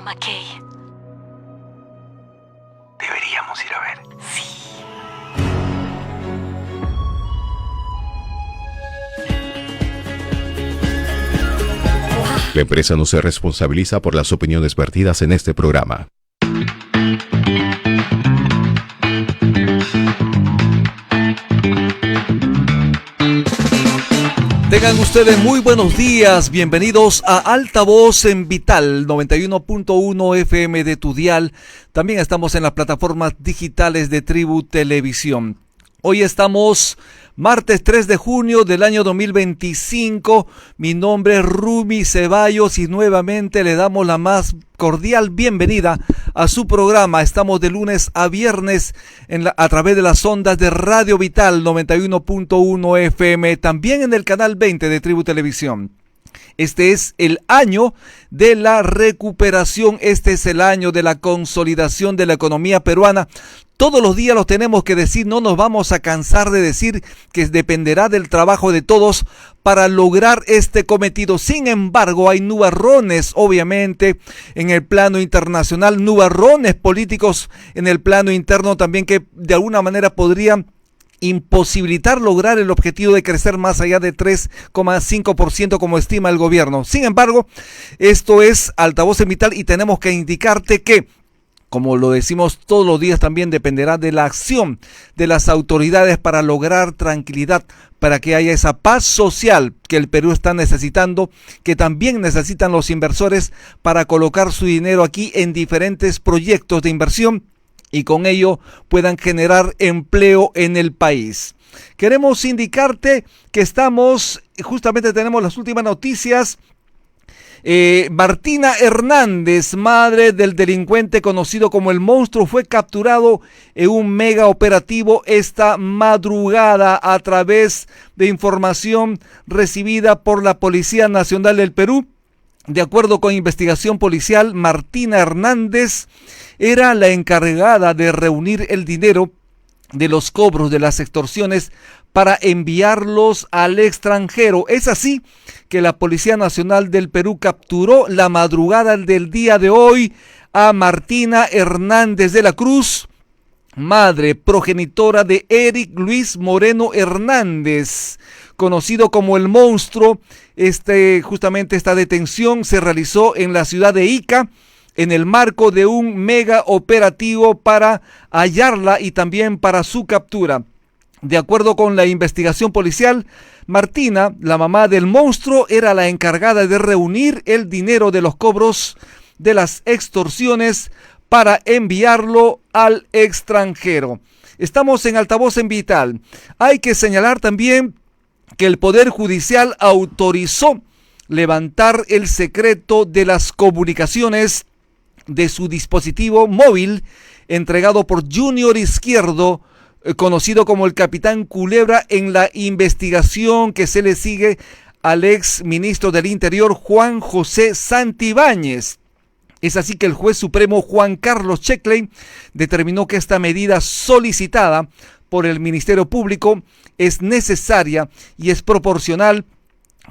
McKay. Deberíamos ir a ver. Sí. La empresa no se responsabiliza por las opiniones vertidas en este programa. Tengan ustedes muy buenos días, bienvenidos a Altavoz en Vital 91.1 FM de tu dial. También estamos en las plataformas digitales de Tribu Televisión. Hoy estamos martes 3 de junio del año 2025. Mi nombre es Rumi Ceballos y nuevamente le damos la más cordial bienvenida a su programa. Estamos de lunes a viernes a través de las ondas de Radio Vital 91.1 FM, también en el canal 20 de Tribu Televisión. Este es el año de la recuperación, este es el año de la consolidación de la economía peruana. Todos los días los tenemos que decir, no nos vamos a cansar de decir que dependerá del trabajo de todos para lograr este cometido. Sin embargo, hay nubarrones, obviamente, en el plano internacional, nubarrones políticos en el plano interno también que de alguna manera podrían imposibilitar lograr el objetivo de crecer más allá de 3,5% como estima el gobierno. Sin embargo, esto es Altavoz en Vital y tenemos que indicarte que, como lo decimos todos los días, también dependerá de la acción de las autoridades para lograr tranquilidad, para que haya esa paz social que el Perú está necesitando, que también necesitan los inversores para colocar su dinero aquí en diferentes proyectos de inversión y con ello puedan generar empleo en el país. Queremos indicarte que justamente tenemos las últimas noticias. Martina Hernández, madre del delincuente conocido como El Monstruo, fue capturado en un mega operativo esta madrugada a través de información recibida por la Policía Nacional del Perú. De acuerdo con investigación policial, Martina Hernández era la encargada de reunir el dinero de los cobros de las extorsiones para enviarlos al extranjero. Es así que la Policía Nacional del Perú capturó la madrugada del día de hoy a Martina Hernández de la Cruz, madre progenitora de Eric Luis Moreno Hernández, conocido como El Monstruo. Justamente esta detención se realizó en la ciudad de Ica en el marco de un mega operativo para hallarla y también para su captura. De acuerdo con la investigación policial, Martina, la mamá del Monstruo, era la encargada de reunir el dinero de los cobros de las extorsiones para enviarlo al extranjero. Estamos en Altavoz en Vital. Hay que señalar también que el Poder Judicial autorizó levantar el secreto de las comunicaciones de su dispositivo móvil entregado por Junior Izquierdo, conocido como el Capitán Culebra, en la investigación que se le sigue al ex ministro del Interior Juan José Santibáñez. Es así que el juez supremo Juan Carlos Checkley determinó que esta medida solicitada por el Ministerio Público es necesaria y es proporcional,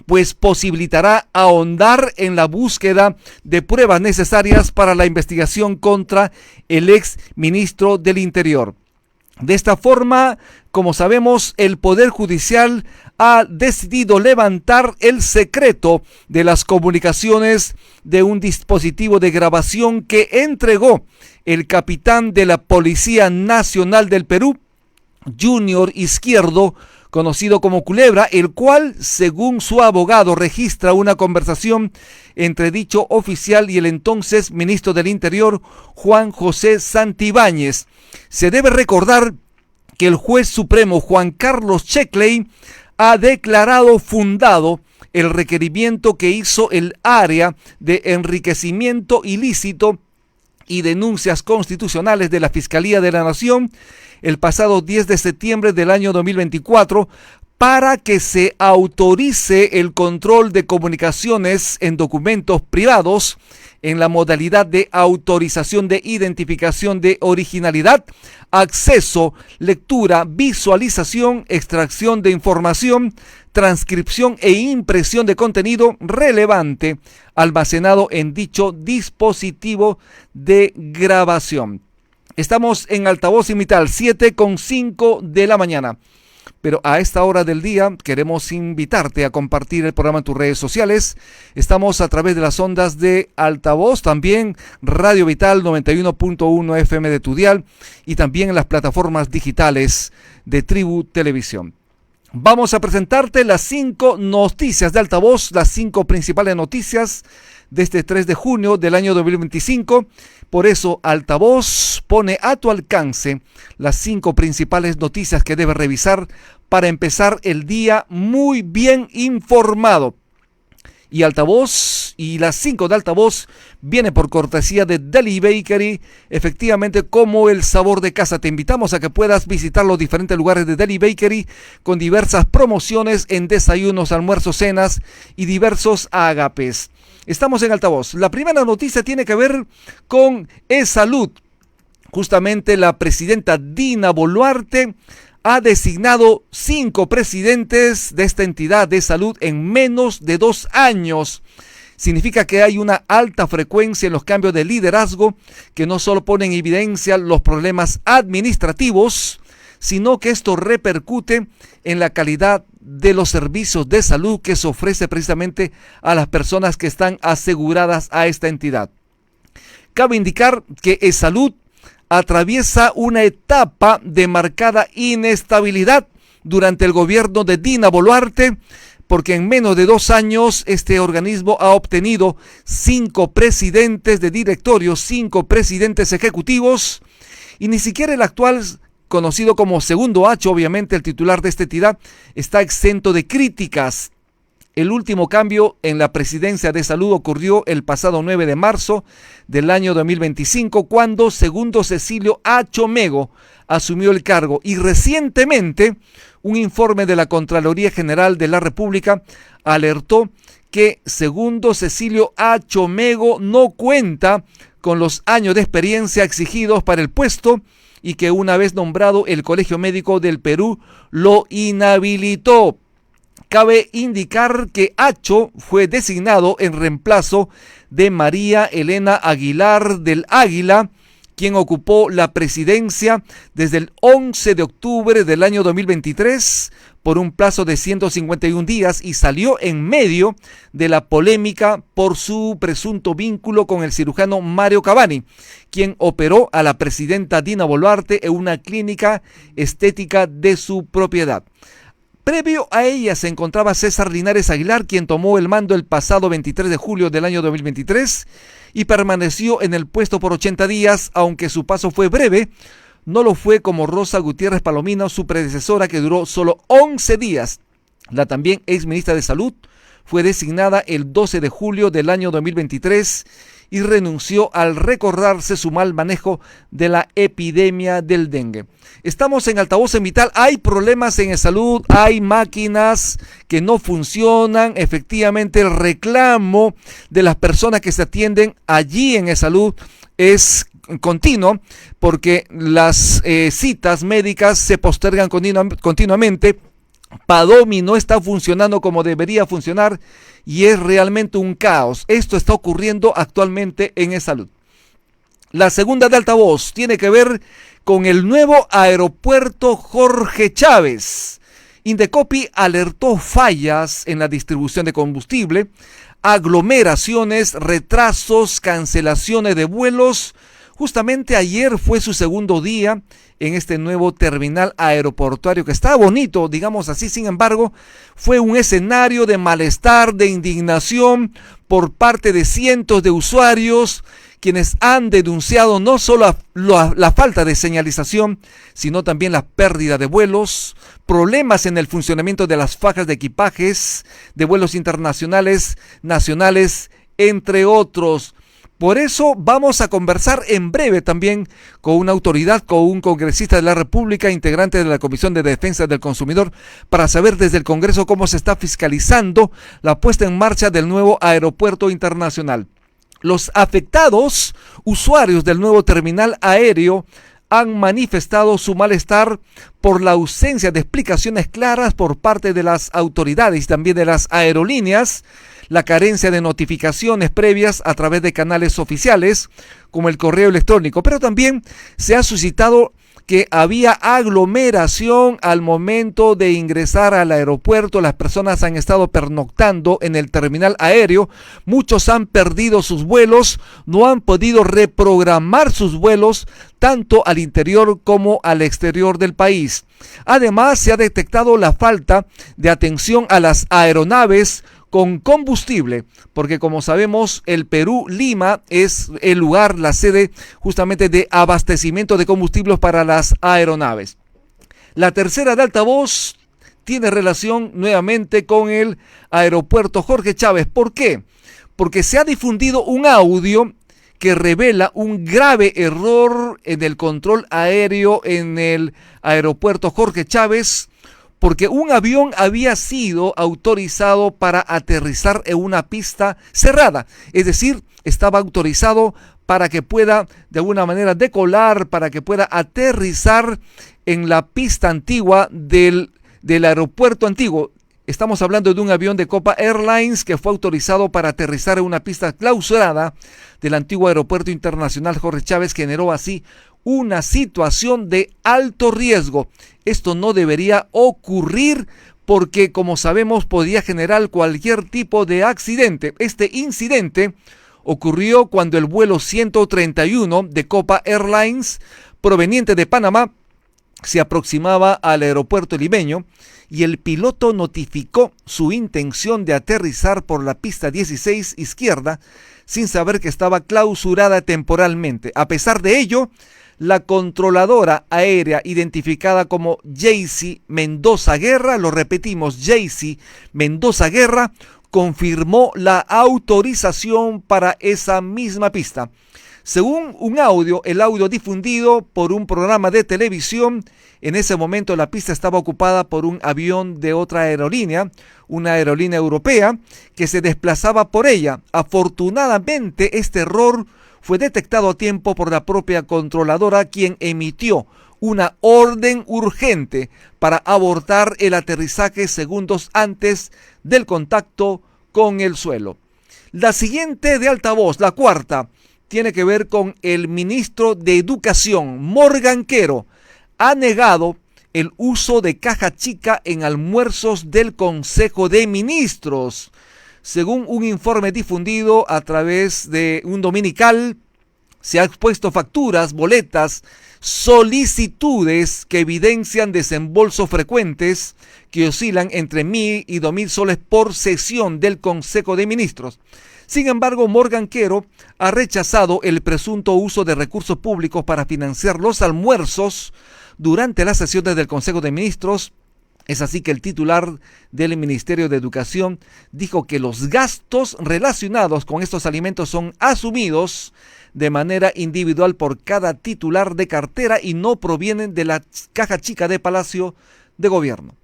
pues posibilitará ahondar en la búsqueda de pruebas necesarias para la investigación contra el ex ministro del Interior. De esta forma, como sabemos, el Poder Judicial ha decidido levantar el secreto de las comunicaciones de un dispositivo de grabación que entregó el capitán de la Policía Nacional del Perú, Junior Izquierdo, conocido como Culebra, el cual, según su abogado, registra una conversación entre dicho oficial y el entonces ministro del Interior, Juan José Santibáñez. Se debe recordar que el juez supremo Juan Carlos Checkley ha declarado fundado el requerimiento que hizo el área de enriquecimiento ilícito y denuncias constitucionales de la Fiscalía de la Nación el pasado 10 de septiembre del año 2024 para que se autorice el control de comunicaciones en documentos privados en la modalidad de autorización de identificación de originalidad, acceso, lectura, visualización, extracción de información, transcripción e impresión de contenido relevante almacenado en dicho dispositivo de grabación. Estamos en Altavoz Imital, 7:05 de la mañana. Pero a esta hora del día queremos invitarte a compartir el programa en tus redes sociales. Estamos a través de las ondas de Altavoz, también Radio Vital 91.1 FM de tu dial y también en las plataformas digitales de Tribu Televisión. Vamos a presentarte las 5 noticias de Altavoz, las 5 principales noticias de este 3 de junio del año 2025. Por eso Altavoz pone a tu alcance las 5 principales noticias que debes revisar para empezar el día muy bien informado. Y Altavoz y las 5 de Altavoz viene por cortesía de Deli Bakery, efectivamente como el sabor de casa. Te invitamos a que puedas visitar los diferentes lugares de Deli Bakery con diversas promociones en desayunos, almuerzos, cenas y diversos agapes. Estamos en Altavoz. La primera noticia tiene que ver con E-Salud. Justamente la presidenta Dina Boluarte ha designado 5 presidentes de esta entidad de salud en menos de 2 años. Significa que hay una alta frecuencia en los cambios de liderazgo que no solo ponen en evidencia los problemas administrativos, sino que esto repercute en la calidad de los servicios de salud que se ofrece precisamente a las personas que están aseguradas a esta entidad. Cabe indicar que E-Salud atraviesa una etapa de marcada inestabilidad durante el gobierno de Dina Boluarte, porque en menos de 2 años este organismo ha obtenido 5 presidentes de directorio, 5 presidentes ejecutivos, y ni siquiera el actual, conocido como Segundo H, obviamente el titular de esta entidad, está exento de críticas. El último cambio en la presidencia de salud ocurrió el pasado 9 de marzo del año 2025, cuando Segundo Cecilio H. Omego asumió el cargo, y recientemente un informe de la Contraloría General de la República alertó que Segundo Cecilio H. Omego no cuenta con los años de experiencia exigidos para el puesto y que una vez nombrado el Colegio Médico del Perú lo inhabilitó. Cabe indicar que Acho fue designado en reemplazo de María Elena Aguilar del Águila, quien ocupó la presidencia desde el 11 de octubre del año 2023 por un plazo de 151 días y salió en medio de la polémica por su presunto vínculo con el cirujano Mario Cavani, quien operó a la presidenta Dina Boluarte en una clínica estética de su propiedad. Previo a ella se encontraba César Linares Aguilar, quien tomó el mando el pasado 23 de julio del año 2023 y permaneció en el puesto por 80 días, aunque su paso fue breve. No lo fue como Rosa Gutiérrez Palomino, su predecesora, que duró solo 11 días. La también ex ministra de Salud fue designada el 12 de julio del año 2023 y renunció al recordarse su mal manejo de la epidemia del dengue. Estamos en Altavoz en Vital. Hay problemas en salud, hay máquinas que no funcionan. Efectivamente, el reclamo de las personas que se atienden allí en salud es continuo, porque las citas médicas se postergan continuamente. Padomi no está funcionando como debería funcionar y es realmente un caos. Esto está ocurriendo actualmente en E-Salud. La segunda de Altavoz tiene que ver con el nuevo aeropuerto Jorge Chávez. Indecopi alertó fallas en la distribución de combustible, aglomeraciones, retrasos, cancelaciones de vuelos. Justamente ayer fue su segundo día en este nuevo terminal aeroportuario que está bonito, digamos así. Sin embargo, fue un escenario de malestar, de indignación por parte de cientos de usuarios, quienes han denunciado no solo la falta de señalización, sino también la pérdida de vuelos, problemas en el funcionamiento de las fajas de equipajes, de vuelos internacionales, nacionales, entre otros. Por eso vamos a conversar en breve también con una autoridad, con un congresista de la República, integrante de la Comisión de Defensa del Consumidor, para saber desde el Congreso cómo se está fiscalizando la puesta en marcha del nuevo aeropuerto internacional. Los afectados usuarios del nuevo terminal aéreo han manifestado su malestar por la ausencia de explicaciones claras por parte de las autoridades y también de las aerolíneas, la carencia de notificaciones previas a través de canales oficiales como el correo electrónico, pero también se ha suscitado que había aglomeración al momento de ingresar al aeropuerto. Las personas han estado pernoctando en el terminal aéreo, muchos han perdido sus vuelos, no han podido reprogramar sus vuelos tanto al interior como al exterior del país. Además, se ha detectado la falta de atención a las aeronaves con combustible, porque como sabemos, el Perú, Lima, es el lugar, la sede justamente de abastecimiento de combustibles para las aeronaves. La tercera de altavoz tiene relación nuevamente con el aeropuerto Jorge Chávez. ¿Por qué? Porque se ha difundido un audio que revela un grave error en el control aéreo en el aeropuerto Jorge Chávez, porque un avión había sido autorizado para aterrizar en una pista cerrada, es decir, estaba autorizado para que pueda de alguna manera decolar, para que pueda aterrizar en la pista antigua del aeropuerto antiguo. Estamos hablando de un avión de Copa Airlines que fue autorizado para aterrizar en una pista clausurada del antiguo aeropuerto internacional Jorge Chávez. Generó así una situación de alto riesgo. Esto no debería ocurrir porque, como sabemos, podía generar cualquier tipo de accidente. Este incidente ocurrió cuando el vuelo 131 de Copa Airlines proveniente de Panamá se aproximaba al aeropuerto limeño y el piloto notificó su intención de aterrizar por la pista 16 izquierda sin saber que estaba clausurada temporalmente. A pesar de ello, la controladora aérea identificada como Jaycee Mendoza Guerra, lo repetimos, Jaycee Mendoza Guerra, confirmó la autorización para esa misma pista. Según el audio difundido por un programa de televisión, en ese momento la pista estaba ocupada por un avión de otra aerolínea, una aerolínea europea, que se desplazaba por ella. Afortunadamente, este error fue detectado a tiempo por la propia controladora, quien emitió una orden urgente para abortar el aterrizaje segundos antes del contacto con el suelo. La siguiente de altavoz, la cuarta, tiene que ver con el ministro de Educación, Morgan Quero. Ha negado el uso de caja chica en almuerzos del Consejo de Ministros. Según un informe difundido a través de un dominical, se han expuesto facturas, boletas, solicitudes que evidencian desembolsos frecuentes que oscilan entre 1.000 y 2.000 soles por sesión del Consejo de Ministros. Sin embargo, Morgan Quero ha rechazado el presunto uso de recursos públicos para financiar los almuerzos durante las sesiones del Consejo de Ministros. Es así que el titular del Ministerio de Educación dijo que los gastos relacionados con estos alimentos son asumidos de manera individual por cada titular de cartera y no provienen de la caja chica de Palacio de Gobierno.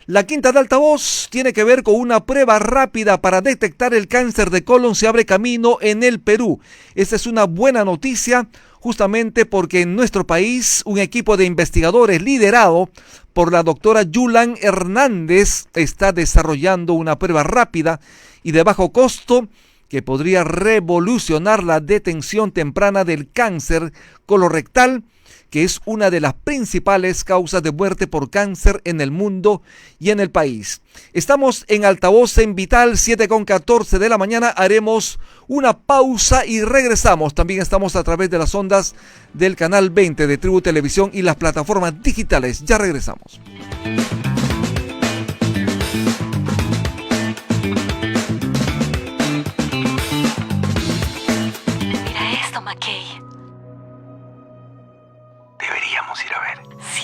La quinta de altavoz tiene que ver con una prueba rápida para detectar el cáncer de colon. Se abre camino en el Perú. Esta es una buena noticia, justamente porque en nuestro país un equipo de investigadores liderado por la doctora Yulan Hernández está desarrollando una prueba rápida y de bajo costo que podría revolucionar la detención temprana del cáncer colorectal, que es una de las principales causas de muerte por cáncer en el mundo y en el país. Estamos en altavoz en Vital, 7:14 de la mañana. Haremos una pausa y regresamos. También estamos a través de las ondas del canal 20 de Tribu Televisión y las plataformas digitales. Ya regresamos. Mira esto, McKay. Deberíamos ir a ver. Sí.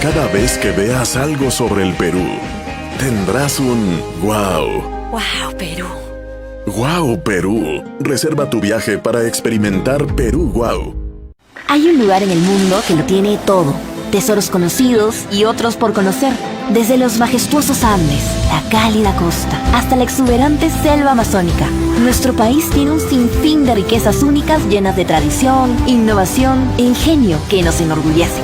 Cada vez que veas algo sobre el Perú, tendrás un wow. ¡Wow, Perú! ¡Wow, Perú! Reserva tu viaje para experimentar Perú ¡Wow! Hay un lugar en el mundo que lo tiene todo. Tesoros conocidos y otros por conocer. Desde los majestuosos Andes, la cálida costa, hasta la exuberante selva amazónica. Nuestro país tiene un sinfín de riquezas únicas llenas de tradición, innovación e ingenio que nos enorgullece.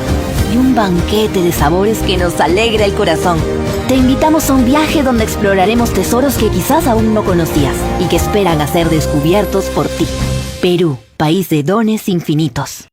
Y un banquete de sabores que nos alegra el corazón. Te invitamos a un viaje donde exploraremos tesoros que quizás aún no conocías y que esperan a ser descubiertos por ti. Perú, país de dones infinitos.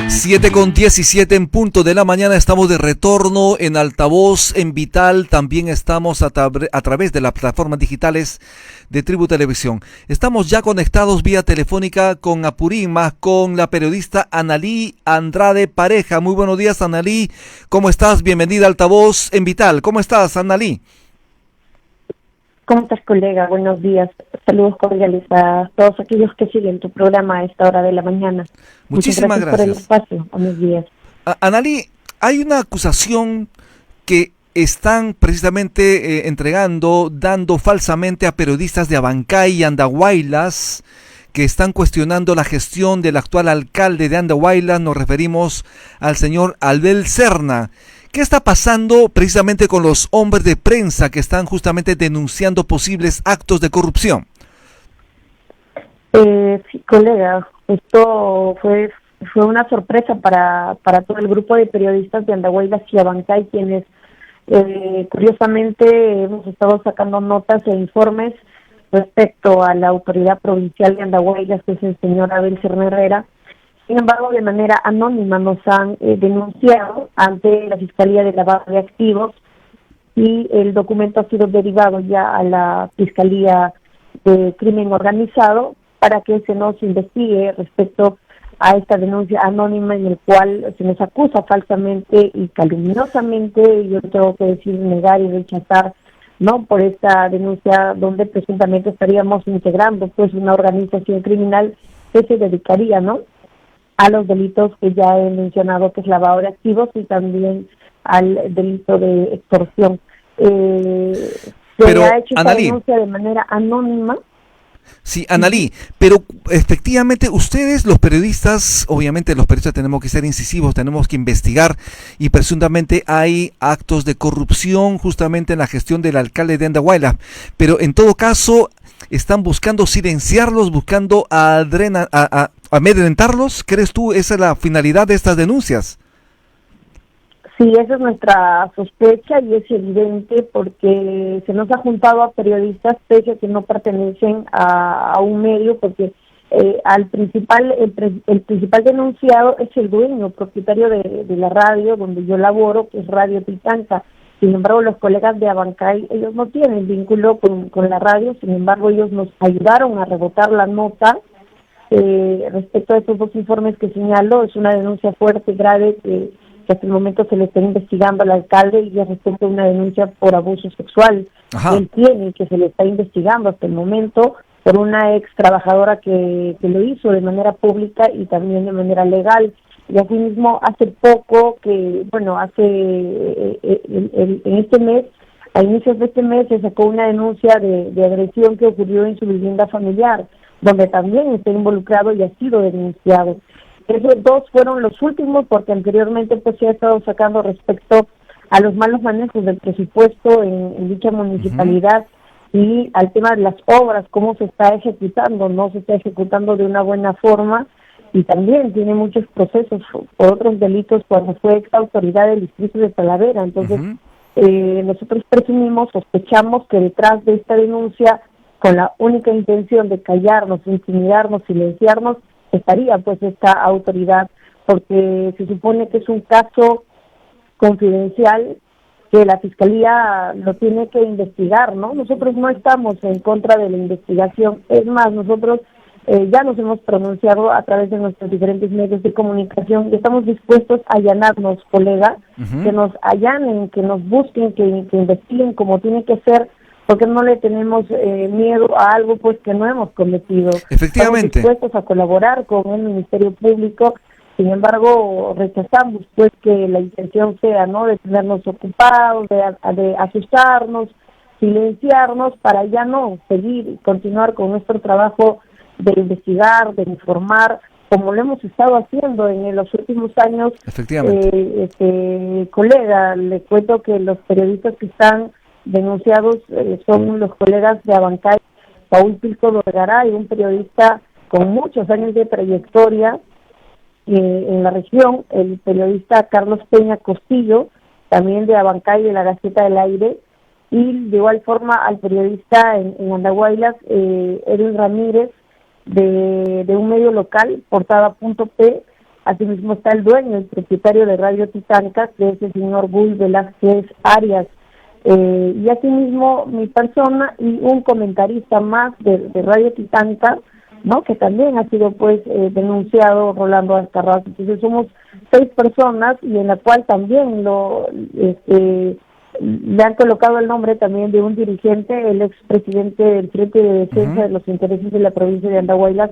Siete con 17 en punto de la mañana, estamos de retorno en Altavoz, en Vital, también estamos a través de las plataformas digitales de Tribu Televisión. Estamos ya conectados vía telefónica con Apurímac, con la periodista Analí Andrade Pareja. Muy buenos días, Analí, ¿cómo estás? Bienvenida a Altavoz en Vital. ¿Cómo estás, Analí? ¿Cómo estás, colega? Buenos días. Saludos cordiales a todos aquellos que siguen tu programa a esta hora de la mañana. Muchísimas gracias por el espacio. Buenos días. Analí, hay una acusación que están precisamente dando falsamente a periodistas de Abancay y Andahuaylas, que están cuestionando la gestión del actual alcalde de Andahuaylas. Nos referimos al señor Abel Serna. ¿Qué está pasando precisamente con los hombres de prensa que están justamente denunciando posibles actos de corrupción? Sí, colega, esto fue una sorpresa para todo el grupo de periodistas de Andahuaylas y Abancay, quienes curiosamente hemos estado sacando notas e informes respecto a la autoridad provincial de Andahuaylas, que es el señor Abel Serna Herrera. Sin embargo, de manera anónima nos han denunciado ante la Fiscalía de Lavado de Activos y el documento ha sido derivado ya a la Fiscalía de Crimen Organizado para que se nos investigue respecto a esta denuncia anónima en el cual se nos acusa falsamente y calumniosamente, yo tengo que decir, negar y rechazar, ¿no?, por esta denuncia donde presuntamente estaríamos integrando pues una organización criminal que se dedicaría, ¿no?, a los delitos que ya he mencionado, que es lavado de activos y también al delito de extorsión. Se ha hecho esta denuncia de manera anónima. Sí, Analí, pero efectivamente ustedes, los periodistas, obviamente los periodistas tenemos que ser incisivos, tenemos que investigar y presuntamente hay actos de corrupción justamente en la gestión del alcalde de Andahuaylas, pero en todo caso están buscando silenciarlos, buscando amedrentarlos. ¿Crees tú esa es la finalidad de estas denuncias? Sí, esa es nuestra sospecha y es evidente porque se nos ha juntado a periodistas pese a que no pertenecen a un medio, porque el principal denunciado es el dueño, propietario de la radio donde yo laboro, que es Radio Titanca. Sin embargo, los colegas de Abancay, ellos no tienen vínculo con la radio, sin embargo, ellos nos ayudaron a rebotar la nota. Respecto a estos dos informes que señalo, es una denuncia fuerte, grave, que hasta el momento se le está investigando al alcalde, y es respecto a una denuncia por abuso sexual. Ajá. Él tiene, que se le está investigando hasta el momento por una ex trabajadora que lo hizo de manera pública y también de manera legal. Y asimismo, hace poco, en este mes, a inicios de este mes, se sacó una denuncia de agresión que ocurrió en su vivienda familiar, donde también está involucrado y ha sido denunciado. Esos dos fueron los últimos, porque anteriormente pues se ha estado sacando respecto a los malos manejos del presupuesto en dicha municipalidad y al tema de las obras, cómo se está ejecutando, no se está ejecutando de una buena forma, y también tiene muchos procesos por otros delitos cuando fue ex autoridad del distrito de Talavera. Entonces, nosotros presumimos, sospechamos que detrás de esta denuncia, con la única intención de callarnos, intimidarnos, silenciarnos, estaría pues esta autoridad, porque se supone que es un caso confidencial que la Fiscalía lo tiene que investigar, ¿no? Nosotros no estamos en contra de la investigación, es más, nosotros ya nos hemos pronunciado a través de nuestros diferentes medios de comunicación y estamos dispuestos a allanarnos, colega, que nos allanen, que nos busquen, que investiguen como tiene que ser, porque no le tenemos miedo a algo pues que no hemos cometido. Efectivamente. Estamos dispuestos a colaborar con el Ministerio Público. Sin embargo, rechazamos pues que la intención sea, ¿no?, de tenernos ocupados, de asustarnos, silenciarnos, para ya no seguir y continuar con nuestro trabajo de investigar, de informar, como lo hemos estado haciendo en los últimos años. Efectivamente. Colega, le cuento que los periodistas que están denunciados son los colegas de Abancay, Paul Pilco Dorgaray, un periodista con muchos años de trayectoria en la región, el periodista Carlos Peña Costillo, también de Abancay, de la Gaceta del Aire, y de igual forma al periodista en Andahuaylas, Edwin Ramírez, de un medio local, Portada.p. Asimismo está el dueño, el propietario de Radio Titanca, que es el señor Guy Velázquez Arias, y asimismo mi persona y un comentarista más de Radio Titanca, ¿no?, que también ha sido pues denunciado, Rolando Alcarraz. Entonces somos 6 personas, y en la cual también le han colocado el nombre también de un dirigente, el expresidente del Frente de Defensa de los Intereses de la provincia de Andahuaylas,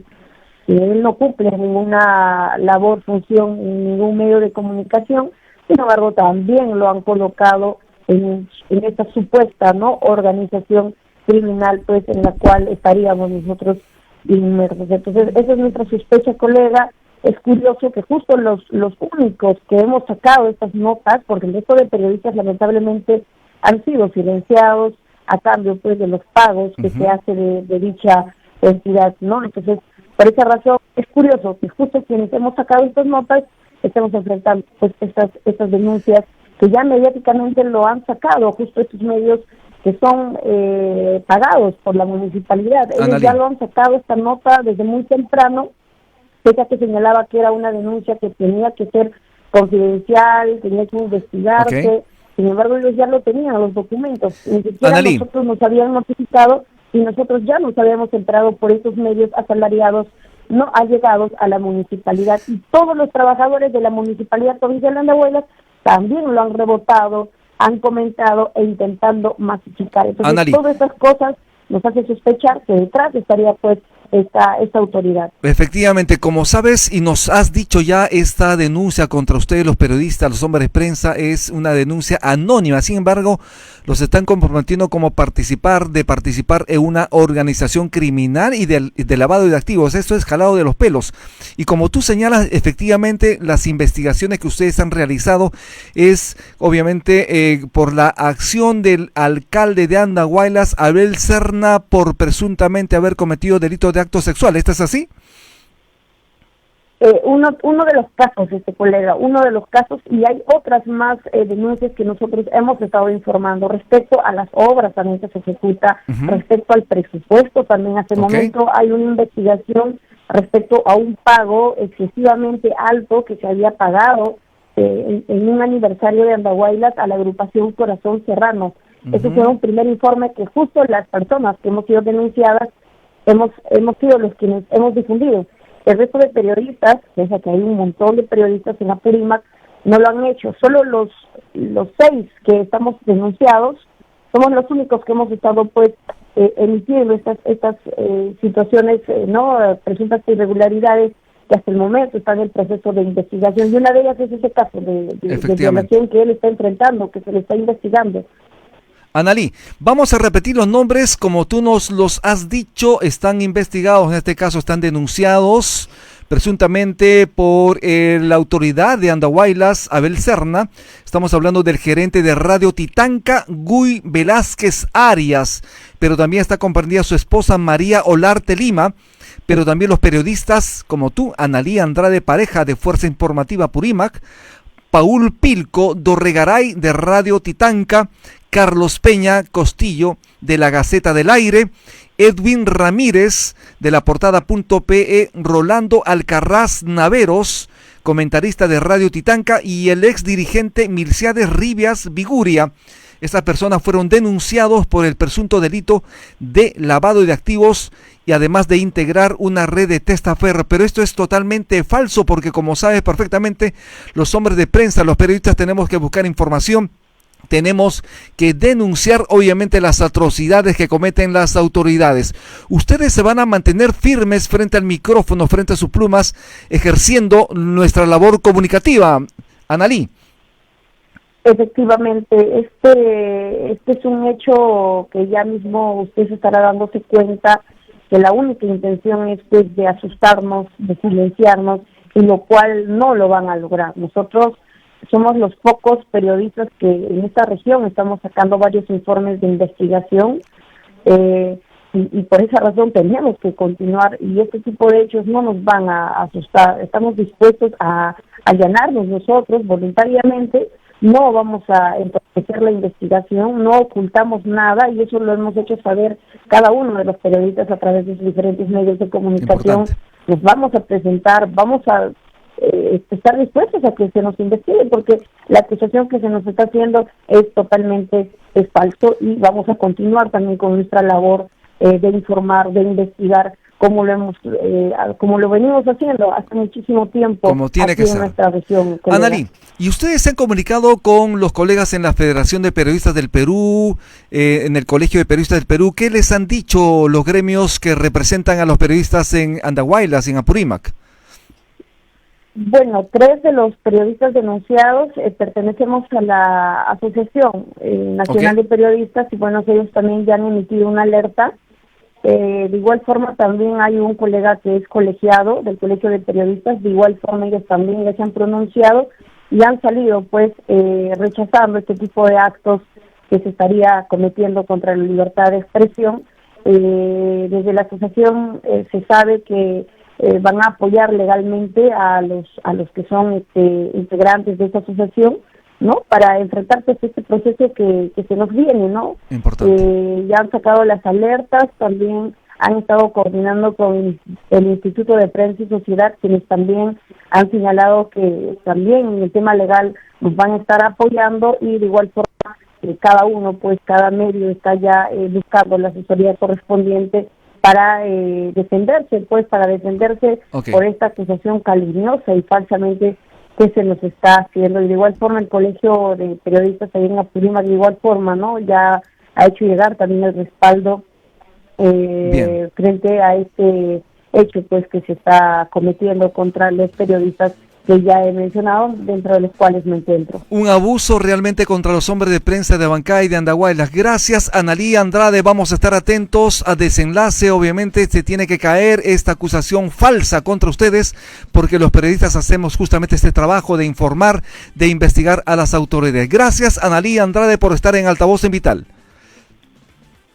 que él no cumple ninguna labor, función en ningún medio de comunicación. Sin embargo, también lo han colocado en esta supuesta, ¿no?, organización criminal, pues en la cual estaríamos nosotros inmersos. Entonces, esa es nuestra sospecha, colega. Es curioso que justo los únicos que hemos sacado estas notas, porque el resto de periodistas lamentablemente han sido silenciados a cambio pues de los pagos que se hace de dicha entidad, ¿no? Entonces, por esa razón es curioso que justo quienes hemos sacado estas notas estemos enfrentando pues estas denuncias que ya mediáticamente lo han sacado justo estos medios que son pagados por la municipalidad. Ellos ya lo han sacado esta nota desde muy temprano, ella que señalaba que era una denuncia que tenía que ser confidencial, tenía que investigarse. Sin embargo, ellos ya lo tenían, los documentos, ni siquiera nosotros nos habían notificado, y nosotros ya nos habíamos enterado por esos medios asalariados no allegados a la municipalidad, y todos los trabajadores de la municipalidad provincial de Andahuaylas también lo han rebotado, han comentado e intentando masificar. Entonces, todas estas cosas nos hace sospechar que detrás estaría pues esta autoridad. Efectivamente, como sabes y nos has dicho ya, esta denuncia contra ustedes, los periodistas, los hombres de prensa, es una denuncia anónima. Sin embargo, los están comprometiendo como participar en una organización criminal y de lavado de activos. Esto es jalado de los pelos. Y como tú señalas, efectivamente, las investigaciones que ustedes han realizado es obviamente por la acción del alcalde de Andahuaylas, Abel Serna, por presuntamente haber cometido delitos de acto sexual. ¿Esto es así? Uno de los casos, colega, uno de los casos, y hay otras más denuncias que nosotros hemos estado informando respecto a las obras también que se ejecuta, respecto al presupuesto también. Hasta el momento hay una investigación respecto a un pago excesivamente alto que se había pagado en un aniversario de Andahuaylas a la agrupación Corazón Serrano. Ese fue un primer informe que justo las personas que hemos sido denunciadas hemos sido los quienes hemos difundido. El resto de periodistas, pese a que hay un montón de periodistas en Apurímac, no lo han hecho. Solo los 6 que estamos denunciados somos los únicos que hemos estado pues emitiendo estas situaciones, presuntas irregularidades que hasta el momento están en el proceso de investigación, y una de ellas es ese caso de violación que él está enfrentando, que se le está investigando. Analí, vamos a repetir los nombres como tú nos los has dicho. Están investigados, en este caso están denunciados presuntamente por la autoridad de Andahuaylas, Abel Serna. Estamos hablando del gerente de Radio Titanca, Guy Velázquez Arias, pero también está comprendida su esposa María Olarte Lima, pero también los periodistas como tú, Analí Andrade Pareja de Fuerza Informativa Apurímac, Paul Pilco Dorregaray de Radio Titanca, Carlos Peña Costillo de la Gaceta del Aire, Edwin Ramírez de la Portada.pe, Rolando Alcarraz Naveros, comentarista de Radio Titanca, y el ex dirigente Milciades Rivias Viguria. Estas personas fueron denunciados por el presunto delito de lavado de activos y además de integrar una red de testaferro. Pero esto es totalmente falso, porque como sabes perfectamente, los hombres de prensa, los periodistas, tenemos que buscar información. Tenemos que denunciar obviamente las atrocidades que cometen las autoridades. Ustedes se van a mantener firmes frente al micrófono, frente a sus plumas, ejerciendo nuestra labor comunicativa. Analí. Efectivamente, este es un hecho que ya mismo usted se estará dándose cuenta que la única intención es pues de asustarnos, de silenciarnos, y lo cual no lo van a lograr. Nosotros somos los pocos periodistas que en esta región estamos sacando varios informes de investigación, y por esa razón tenemos que continuar, y este tipo de hechos no nos van a asustar. Estamos dispuestos a allanarnos nosotros voluntariamente. No vamos a entorpecer la investigación, no ocultamos nada, y eso lo hemos hecho saber cada uno de los periodistas a través de sus diferentes medios de comunicación. Importante. Nos vamos a presentar, vamos a estar dispuestos a que se nos investigue, porque la acusación que se nos está haciendo es totalmente falso, y vamos a continuar también con nuestra labor de informar, de investigar, como lo venimos haciendo hace muchísimo tiempo, como tiene aquí que en ser. nuestra región. Analí, ¿y ustedes se han comunicado con los colegas en la Federación de Periodistas del Perú, en el Colegio de Periodistas del Perú? ¿Qué les han dicho los gremios que representan a los periodistas en Andahuaylas, en Apurímac? Bueno, 3 de los periodistas denunciados pertenecemos a la Asociación Nacional de Periodistas, y bueno, ellos también ya han emitido una alerta. De igual forma también hay un colega que es colegiado del Colegio de Periodistas, de igual forma ellos también ya se han pronunciado y han salido pues rechazando este tipo de actos que se estaría cometiendo contra la libertad de expresión. Desde la asociación se sabe que van a apoyar legalmente a los que son integrantes de esta asociación, ¿no? Para enfrentarse a este proceso que se nos viene, ¿no? Importante. Ya han sacado las alertas, también han estado coordinando con el Instituto de Prensa y Sociedad, quienes también han señalado que también en el tema legal nos van a estar apoyando, y de igual forma cada uno, pues cada medio está ya buscando la asesoría correspondiente para defenderse por esta acusación calumniosa y falsamente que se nos está haciendo. Y de igual forma el Colegio de Periodistas ahí en Apurímac, de igual forma, ¿no? Ya ha hecho llegar también el respaldo frente a este hecho pues que se está cometiendo contra los periodistas que ya he mencionado, dentro de los cuales me encuentro. Un abuso realmente contra los hombres de prensa de Abancay y de Andahuaylas. Gracias, Analí Andrade. Vamos a estar atentos a desenlace. Obviamente se tiene que caer esta acusación falsa contra ustedes, porque los periodistas hacemos justamente este trabajo de informar, de investigar a las autoridades. Gracias, Analí Andrade, por estar en Altavoz en Vital.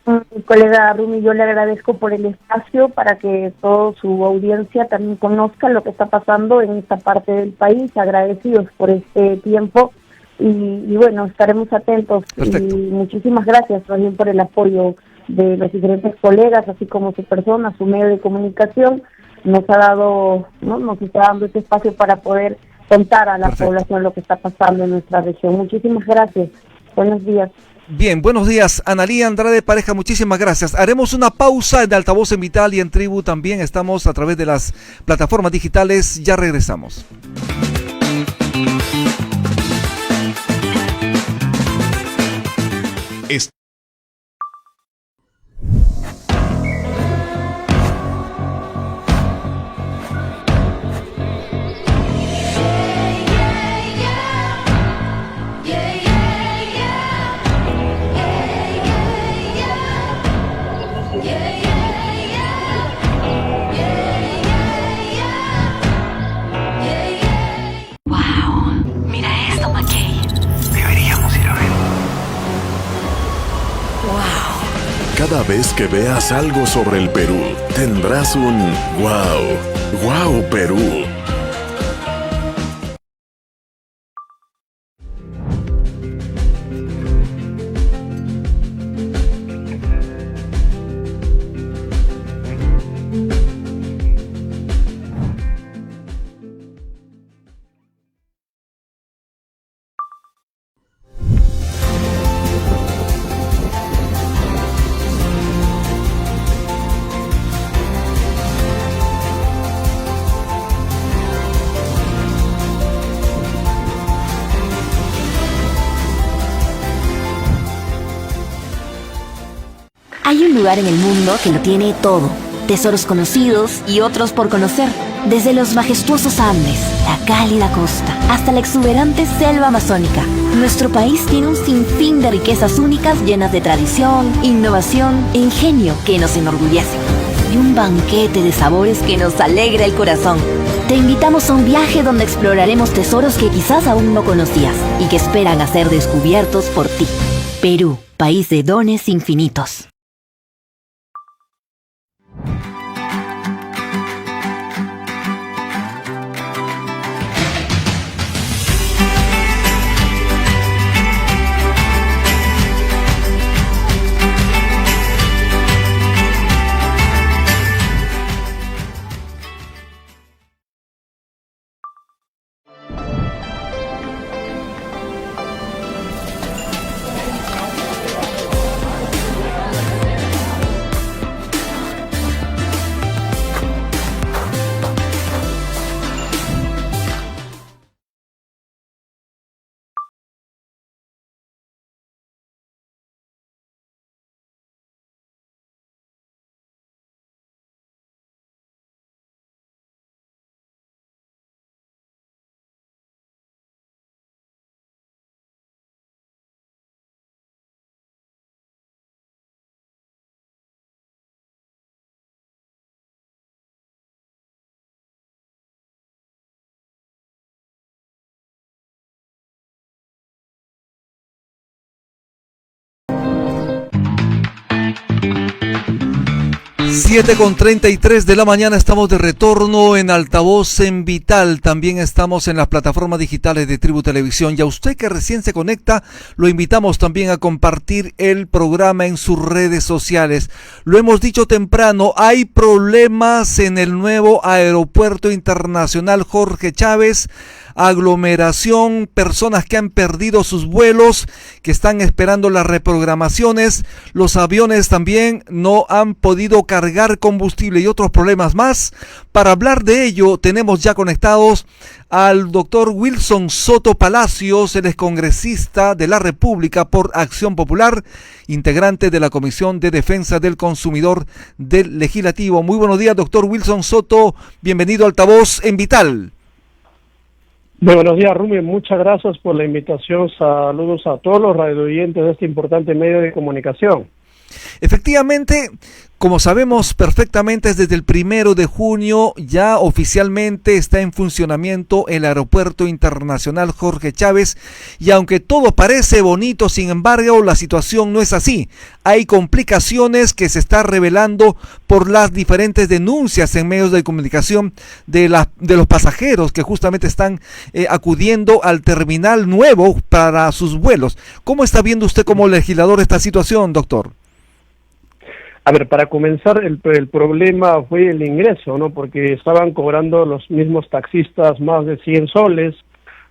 Mi colega Rumi, yo le agradezco por el espacio para que toda su audiencia también conozca lo que está pasando en esta parte del país. Agradecidos por este tiempo y bueno, estaremos atentos. Perfecto. Y muchísimas gracias también por el apoyo de los diferentes colegas, así como su persona, su medio de comunicación. nos ha dado, ¿no? Nos está dando este espacio para poder contar a la Perfecto. población lo que está pasando en nuestra región. Muchísimas gracias. Buenos días. Bien, buenos días, Analía Andrade Pareja, muchísimas gracias. Haremos una pausa en Altavoz en Vital y en Tribu también. Estamos a través de las plataformas digitales. Ya regresamos. Es- Wow. Mira esto, McKay. Deberíamos ir a ver. Wow. Cada vez que veas algo sobre el Perú, tendrás un wow. Wow, Perú. Hay un lugar en el mundo que lo tiene todo. Tesoros conocidos y otros por conocer. Desde los majestuosos Andes, la cálida costa, hasta la exuberante selva amazónica. Nuestro país tiene un sinfín de riquezas únicas llenas de tradición, innovación e ingenio que nos enorgullece. Y un banquete de sabores que nos alegra el corazón. Te invitamos a un viaje donde exploraremos tesoros que quizás aún no conocías y que esperan a ser descubiertos por ti. Perú, país de dones infinitos. Siete con 33 de la mañana, estamos de retorno en Altavoz en Vital. También estamos en las plataformas digitales de Tribu Televisión. Y a usted que recién se conecta, lo invitamos también a compartir el programa en sus redes sociales. Lo hemos dicho temprano, hay problemas en el nuevo Aeropuerto Internacional Jorge Chávez. Aglomeración, personas que han perdido sus vuelos, que están esperando las reprogramaciones, los aviones también no han podido cargar combustible y otros problemas más. Para hablar de ello tenemos ya conectados al doctor Wilson Soto Palacios, él es congresista de la República por Acción Popular, integrante de la Comisión de Defensa del Consumidor del Legislativo. Muy buenos días, doctor Wilson Soto, bienvenido a Altavoz en Vital. Muy buenos días, Rumi. Muchas gracias por la invitación. Saludos a todos los radioyentes de este importante medio de comunicación. Efectivamente, como sabemos perfectamente, desde el 1 de junio ya oficialmente está en funcionamiento el Aeropuerto Internacional Jorge Chávez, y aunque todo parece bonito, sin embargo, la situación no es así. Hay complicaciones que se están revelando por las diferentes denuncias en medios de comunicación de los pasajeros que justamente están acudiendo al terminal nuevo para sus vuelos. ¿Cómo está viendo usted como legislador esta situación, doctor? A ver, para comenzar, el problema fue el ingreso, ¿no? Porque estaban cobrando los mismos taxistas más de 100 soles.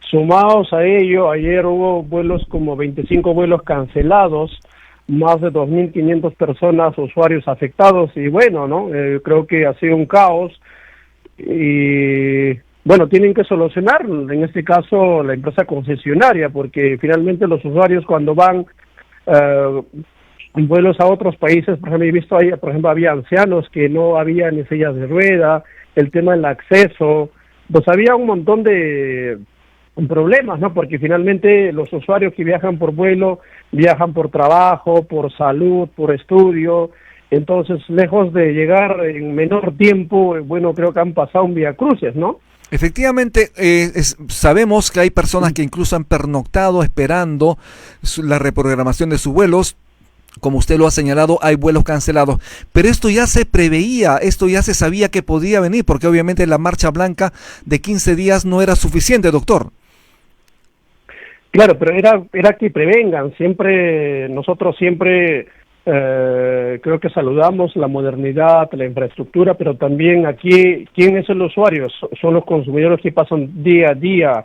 Sumados a ello, ayer hubo vuelos como 25 vuelos cancelados, más de 2.500 personas, usuarios afectados, y bueno, ¿no? Creo que ha sido un caos, y bueno, tienen que solucionarlo, en este caso la empresa concesionaria, porque finalmente los usuarios cuando van en vuelos a otros países, por ejemplo, he visto ahí, por ejemplo, había ancianos que no había ni sillas de rueda, el tema del acceso, pues había un montón de problemas, ¿no? Porque finalmente los usuarios que viajan por vuelo, viajan por trabajo, por salud, por estudio, entonces lejos de llegar en menor tiempo, bueno, creo que han pasado un viacrucis, ¿no? Efectivamente, sabemos que hay personas que incluso han pernoctado esperando la reprogramación de sus vuelos. Como usted lo ha señalado, hay vuelos cancelados, pero esto ya se preveía, esto ya se sabía que podía venir, porque obviamente la marcha blanca de 15 días no era suficiente, doctor. Claro, pero era que prevengan, nosotros siempre creo que saludamos la modernidad, la infraestructura, pero también aquí, ¿quién es el usuario? Son los consumidores que pasan día a día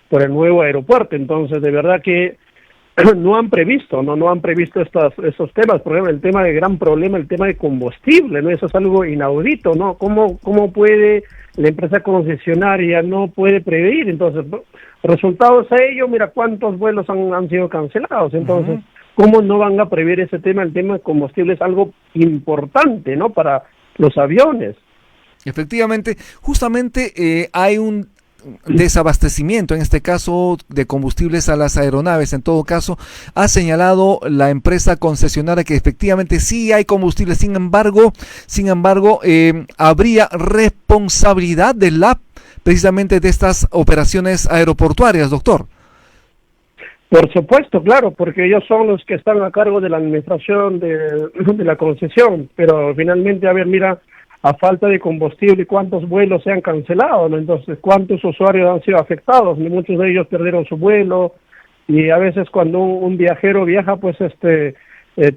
por el nuevo aeropuerto, entonces de verdad que no han previsto estos temas. Por ejemplo, el tema de gran problema, el tema de combustible, ¿no? Eso es algo inaudito, ¿no? ¿Cómo puede la empresa concesionaria no puede prever? Entonces, resultados a ello, mira cuántos vuelos han sido cancelados. Entonces, ¿cómo no van a prever ese tema? El tema de combustible es algo importante, ¿no? Para los aviones. Efectivamente, justamente hay un desabastecimiento, en este caso de combustibles a las aeronaves. En todo caso, ha señalado la empresa concesionaria que efectivamente sí hay combustible, sin embargo, habría responsabilidad del LAP precisamente de estas operaciones aeroportuarias, doctor. Por supuesto, claro, porque ellos son los que están a cargo de la administración de la concesión, pero finalmente, a ver, mira, a falta de combustible, ¿cuántos vuelos se han cancelado, ¿no? Entonces, ¿cuántos usuarios han sido afectados? Muchos de ellos perdieron su vuelo, y a veces cuando un viajero viaja, pues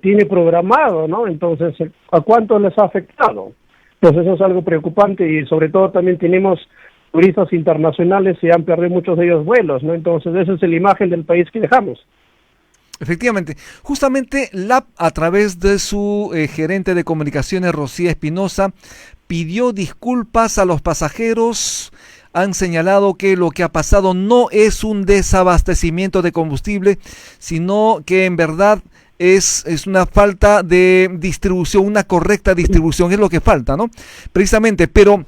tiene programado, ¿no? Entonces, ¿a cuántos les ha afectado? Pues eso es algo preocupante, y sobre todo también tenemos turistas internacionales y han perdido muchos de ellos vuelos, ¿no? Entonces, esa es la imagen del país que dejamos. Efectivamente, justamente LAP, a través de su gerente de comunicaciones, Rocía Espinosa, pidió disculpas a los pasajeros. Han señalado que lo que ha pasado no es un desabastecimiento de combustible, sino que en verdad es una falta de distribución, una correcta distribución, es lo que falta, ¿no? Precisamente, pero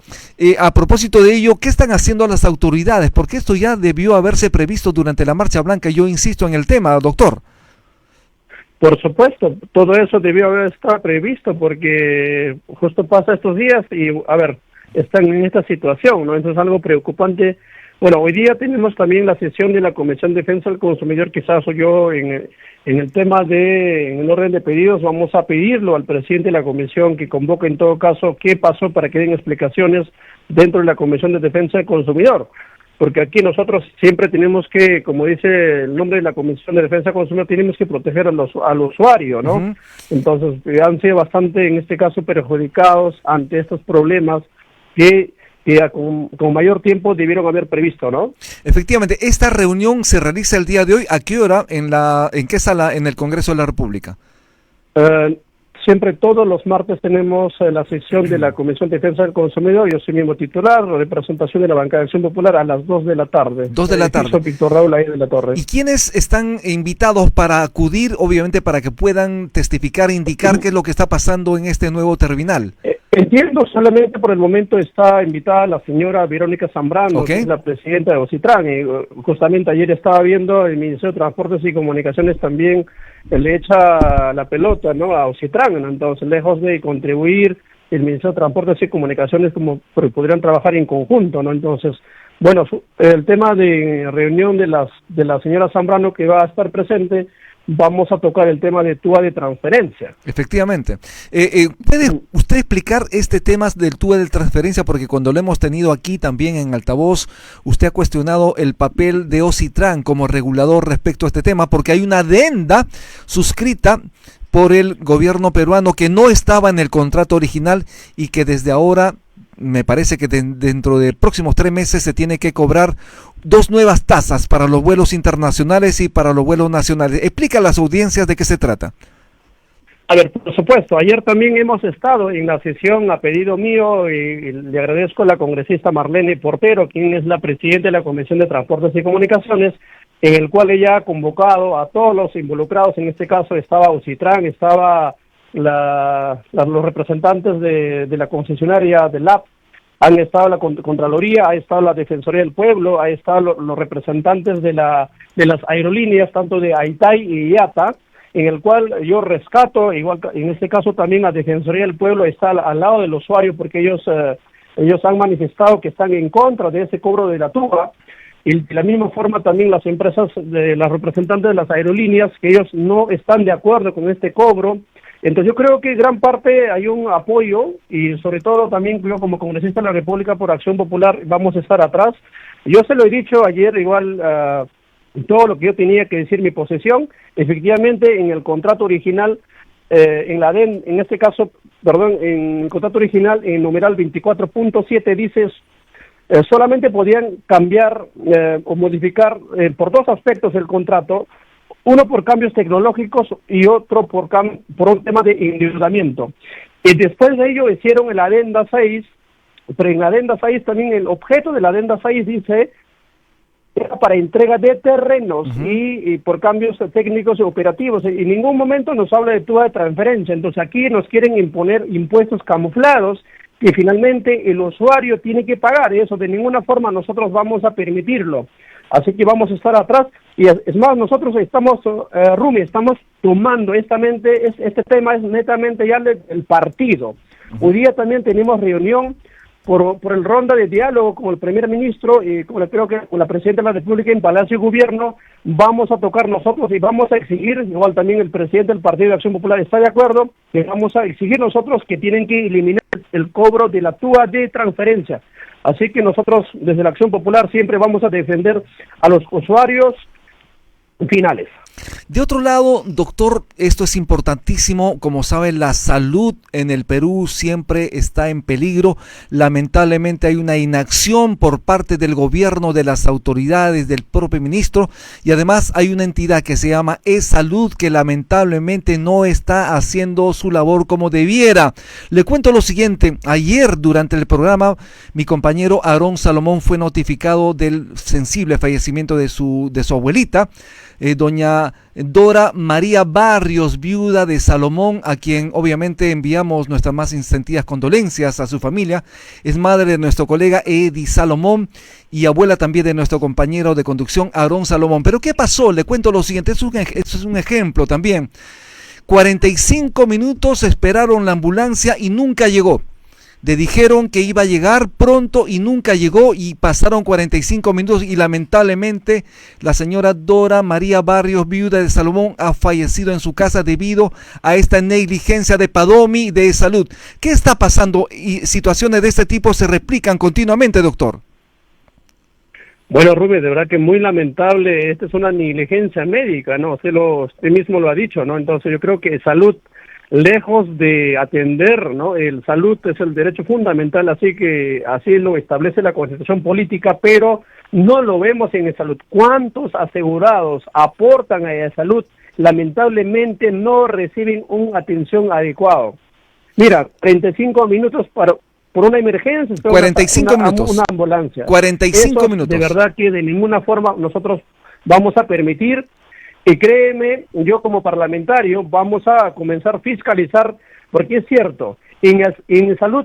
a propósito de ello, ¿qué están haciendo las autoridades? Porque esto ya debió haberse previsto durante la Marcha Blanca. Yo insisto en el tema, doctor. Por supuesto, todo eso debió haber estado previsto, porque justo pasa estos días y, a ver, están en esta situación, ¿no? Entonces es algo preocupante. Bueno, hoy día tenemos también la sesión de la Comisión de Defensa del Consumidor. Quizás yo en el tema en el orden de pedidos, vamos a pedirlo al presidente de la Comisión que convoque en todo caso qué pasó para que den explicaciones dentro de la Comisión de Defensa del Consumidor. Porque aquí nosotros siempre tenemos que, como dice el nombre de la Comisión de Defensa del Consumidor, tenemos que proteger al usuario, ¿no? Entonces, han sido bastante, en este caso, perjudicados ante estos problemas que con mayor tiempo debieron haber previsto, ¿no? Efectivamente, esta reunión se realiza el día de hoy. ¿A qué hora? ¿En qué sala en el Congreso de la República? Siempre todos los martes tenemos la sesión de la Comisión de Defensa del Consumidor. Yo soy mismo titular, representación de la Bancada de Acción Popular a las 2 de la tarde. 2 de la tarde. Soy Víctor Raúl ahí de la Torre. ¿Y quiénes están invitados para acudir, obviamente, para que puedan testificar, indicar qué es lo que está pasando en este nuevo terminal? Entiendo, solamente por el momento está invitada la señora Verónica Zambrano, que es la presidenta de Ocitran, y justamente ayer estaba viendo el Ministerio de Transportes y Comunicaciones también le echa la pelota, ¿no?, a Ocitran, ¿no? Entonces, lejos de contribuir el Ministerio de Transportes y Comunicaciones, como podrían trabajar en conjunto, ¿no? Entonces, bueno, el tema de reunión de la señora Zambrano, que va a estar presente, vamos a tocar el tema de TUA de transferencia. Efectivamente. ¿Puede usted explicar este tema del TUA de transferencia? Porque cuando lo hemos tenido aquí también en altavoz, usted ha cuestionado el papel de Ocitran como regulador respecto a este tema, porque hay una adenda suscrita por el gobierno peruano, que no estaba en el contrato original y que desde ahora, me parece que dentro de próximos 3 meses se tiene que cobrar 2 nuevas tasas para los vuelos internacionales y para los vuelos nacionales. Explica a las audiencias de qué se trata. A ver, por supuesto, ayer también hemos estado en la sesión a pedido mío y le agradezco a la congresista Marlene Portero, quien es la presidenta de la Comisión de Transportes y Comunicaciones, en el cual ella ha convocado a todos los involucrados. En este caso estaba Ocitran, estaba los representantes de la concesionaria de LAP, han estado la Contraloría, ha estado la Defensoría del Pueblo, ha estado los representantes de las aerolíneas, tanto de AITAI y IATA, en el cual yo rescato, igual en este caso también la Defensoría del Pueblo está al lado del usuario, porque ellos han manifestado que están en contra de ese cobro de la TUA, y de la misma forma también las empresas, las representantes de las aerolíneas, que ellos no están de acuerdo con este cobro. Entonces yo creo que gran parte hay un apoyo, y sobre todo también yo como congresista de la República por Acción Popular vamos a estar atrás. Yo se lo he dicho ayer igual, todo lo que yo tenía que decir, mi posición. Efectivamente, en el contrato original, en el contrato original, en numeral 24.7 dice solamente podían cambiar o modificar por 2 aspectos el contrato, uno por cambios tecnológicos y otro por un tema de endeudamiento. Y después de ello hicieron el adenda 6, pero en la adenda 6 también el objeto de la adenda 6 dice era para entrega de terrenos y por cambios técnicos y operativos. En ningún momento nos habla de TUA de transferencia. Entonces aquí nos quieren imponer impuestos camuflados que finalmente el usuario tiene que pagar. Eso de ninguna forma nosotros vamos a permitirlo. Así que vamos a estar atrás. Y es más, nosotros estamos, Rumi, estamos tomando este tema es netamente ya el partido. Hoy día también tenemos reunión por el ronda de diálogo con el primer ministro y creo que con la presidenta de la República en Palacio de Gobierno. Vamos a tocar nosotros y vamos a exigir, igual también el presidente del Partido de Acción Popular está de acuerdo, que vamos a exigir nosotros que tienen que eliminar el cobro de la TUA de transferencia. Así que nosotros desde la Acción Popular siempre vamos a defender a los usuarios finales. De otro lado, doctor, esto es importantísimo. Como sabe, la salud en el Perú siempre está en peligro. Lamentablemente hay una inacción por parte del gobierno, de las autoridades, del propio ministro, y además hay una entidad que se llama E-Salud que lamentablemente no está haciendo su labor como debiera. Le cuento lo siguiente: ayer durante el programa mi compañero Aarón Salomón fue notificado del sensible fallecimiento de su abuelita, doña Dora María Barrios, viuda de Salomón, a quien obviamente enviamos nuestras más sentidas condolencias a su familia. Es madre de nuestro colega Eddie Salomón y abuela también de nuestro compañero de conducción Aarón Salomón. Pero ¿qué pasó? Le cuento lo siguiente, esto es un ejemplo también. 45 minutos esperaron la ambulancia y nunca llegó. Le dijeron que iba a llegar pronto y nunca llegó, y pasaron 45 minutos y lamentablemente la señora Dora María Barrios, viuda de Salomón, ha fallecido en su casa debido a esta negligencia de Padomi de Salud. ¿Qué está pasando? Y situaciones de este tipo se replican continuamente, doctor. Bueno, Rubén, de verdad que muy lamentable. Esta es una negligencia médica, ¿no? Usted mismo lo ha dicho, ¿no? Entonces yo creo que salud, lejos de atender, ¿no? El salud es el derecho fundamental, así que así lo establece la Constitución política, pero no lo vemos en el salud. ¿Cuántos asegurados aportan a la salud? Lamentablemente no reciben una atención adecuada. Mira, 35 minutos por una emergencia. 45 minutos. Una ambulancia. 45 minutos. De verdad que de ninguna forma nosotros vamos a permitir. Y créeme, yo como parlamentario vamos a comenzar a fiscalizar, porque es cierto, en salud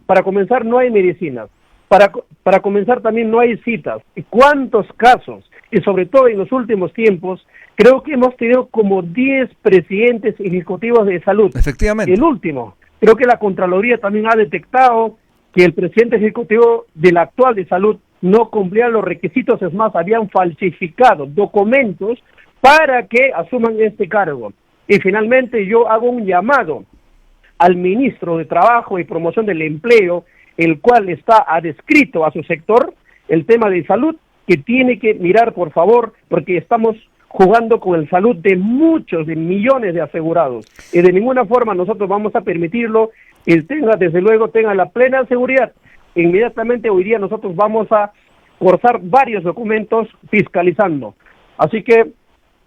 para comenzar no hay medicinas, para comenzar también no hay citas. ¿Y cuántos casos? Y sobre todo en los últimos tiempos, creo que hemos tenido como 10 presidentes ejecutivos de salud. Efectivamente. El último, creo que la Contraloría también ha detectado que el presidente ejecutivo del actual de salud no cumplía los requisitos, es más, habían falsificado documentos para que asuman este cargo. Y finalmente yo hago un llamado al ministro de Trabajo y Promoción del Empleo, el cual está adscrito a su sector, el tema de salud, que tiene que mirar, por favor, porque estamos jugando con el salud de muchos, de millones de asegurados. Y de ninguna forma nosotros vamos a permitirlo. Y desde luego, tenga la plena seguridad. Inmediatamente hoy día nosotros vamos a forzar varios documentos fiscalizando. Así que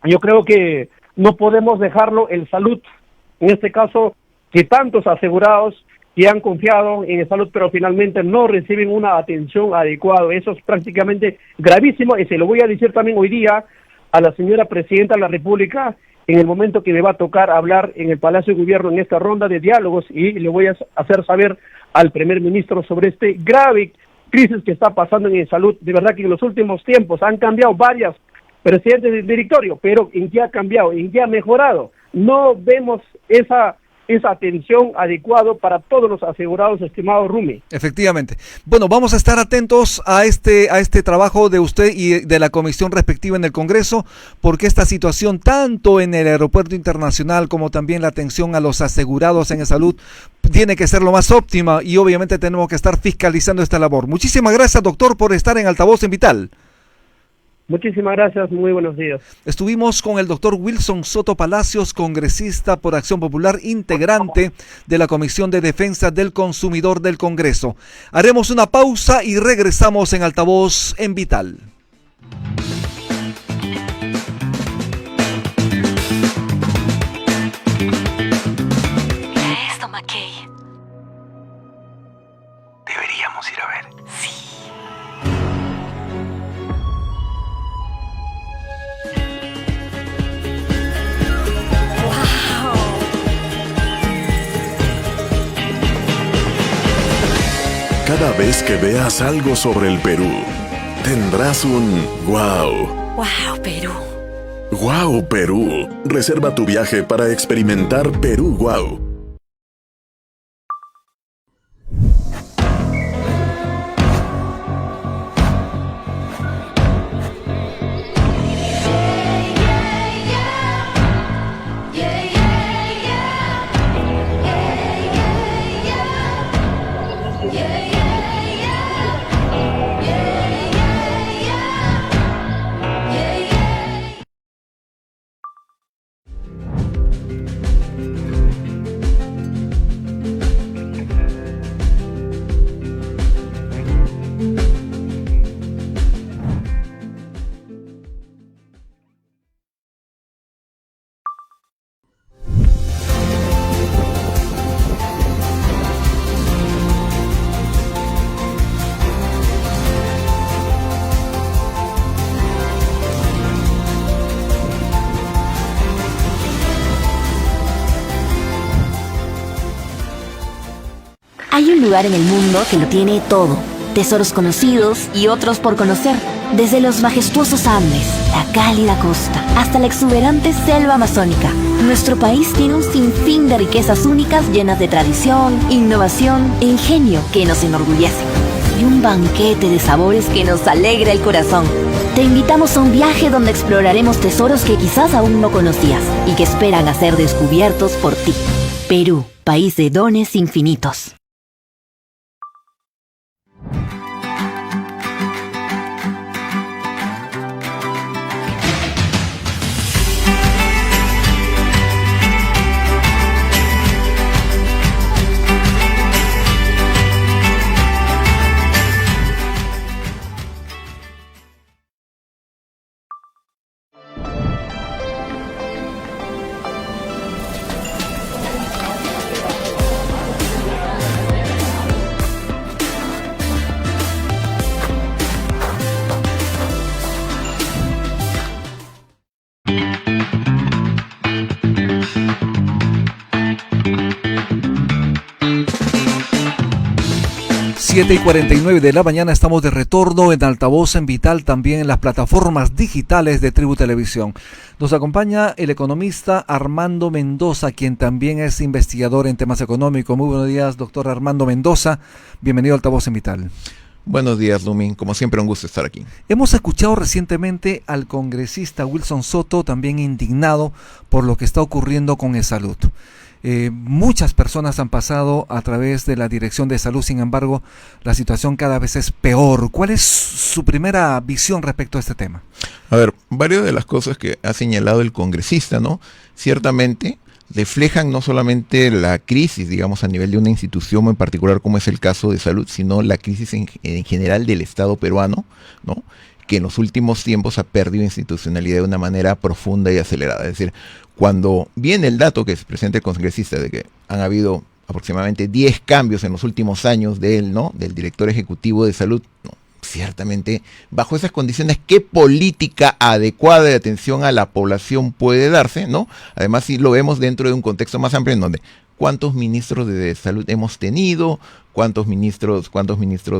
yo creo que no podemos dejarlo en salud, en este caso, que tantos asegurados que han confiado en el salud, pero finalmente no reciben una atención adecuada. Eso es prácticamente gravísimo, y se lo voy a decir también hoy día a la señora Presidenta de la República en el momento que me va a tocar hablar en el Palacio de Gobierno en esta ronda de diálogos, y le voy a hacer saber al Primer Ministro sobre este grave crisis que está pasando en salud. De verdad que en los últimos tiempos han cambiado varias presidentes del directorio, pero ¿en qué ha cambiado? ¿En qué ha mejorado? No vemos esa atención adecuada para todos los asegurados, estimado Rumi. Efectivamente. Bueno, vamos a estar atentos a este trabajo de usted y de la comisión respectiva en el Congreso, porque esta situación, tanto en el aeropuerto internacional como también la atención a los asegurados en salud, tiene que ser lo más óptima, y obviamente tenemos que estar fiscalizando esta labor. Muchísimas gracias, doctor, por estar en Altavoz en Vital. Muchísimas gracias, muy buenos días. Estuvimos con el doctor Wilson Soto Palacios, congresista por Acción Popular, integrante de la Comisión de Defensa del Consumidor del Congreso. Haremos una pausa y regresamos en Altavoz en Vital. Mira esto, McKay. Deberíamos ir a ver. Sí. Cada vez que veas algo sobre el Perú, tendrás un wow. ¡Wow, Perú! Wow, Perú. Reserva tu viaje para experimentar Perú Wow. Hay un lugar en el mundo que lo tiene todo. Tesoros conocidos y otros por conocer. Desde los majestuosos Andes, la cálida costa, hasta la exuberante selva amazónica. Nuestro país tiene un sinfín de riquezas únicas llenas de tradición, innovación e ingenio que nos enorgullece. Y un banquete de sabores que nos alegra el corazón. Te invitamos a un viaje donde exploraremos tesoros que quizás aún no conocías y que esperan a ser descubiertos por ti. Perú, país de dones infinitos. Siete y 49 de la mañana, estamos de retorno en Altavoz en Vital, también en las plataformas digitales de Tribu Televisión. Nos acompaña el economista Armando Mendoza, quien también es investigador en temas económicos. Muy buenos días, doctor Armando Mendoza. Bienvenido a Altavoz en Vital. Buenos días, Lumin. Como siempre, un gusto estar aquí. Hemos escuchado recientemente al congresista Wilson Soto también indignado por lo que está ocurriendo con eSalud. Muchas personas han pasado a través de la Dirección de Salud, sin embargo, la situación cada vez es peor. ¿Cuál es su primera visión respecto a este tema? A ver, varias de las cosas que ha señalado el congresista, ¿no? Ciertamente reflejan no solamente la crisis, digamos, a nivel de una institución en particular, como es el caso de salud, sino la crisis en general del Estado peruano, ¿no? Que en los últimos tiempos ha perdido institucionalidad de una manera profunda y acelerada. Es decir, cuando viene el dato que se presenta el congresista de que han habido aproximadamente 10 cambios en los últimos años de él, ¿no? Del director ejecutivo de salud, ¿no? Ciertamente, bajo esas condiciones, ¿qué política adecuada de atención a la población puede darse, ¿no? Además, si lo vemos dentro de un contexto más amplio en donde ¿cuántos ministros de salud hemos tenido? ¿Cuántos ministros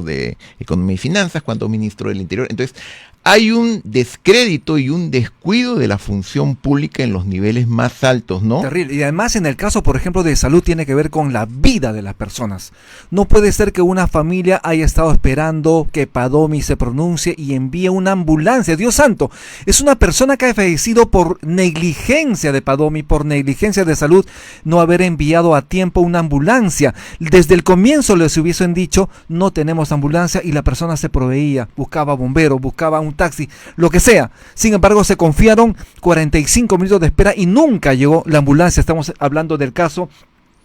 de Economía y Finanzas? ¿Cuántos ministros del Interior? Entonces, hay un descrédito y un descuido de la función pública en los niveles más altos, ¿no? Terrible. Y además, en el caso, por ejemplo, de salud, tiene que ver con la vida de las personas. No puede ser que una familia haya estado esperando que Padomi se pronuncie y envíe una ambulancia. Dios santo, es una persona que ha fallecido por negligencia de Padomi, por negligencia de salud, no haber enviado a tiempo una ambulancia. Desde el comienzo les hubiesen dicho, no tenemos ambulancia, y la persona se proveía, buscaba bomberos, buscaba un taxi, lo que sea. Sin embargo, se confiaron 45 minutos de espera y nunca llegó la ambulancia. Estamos hablando del caso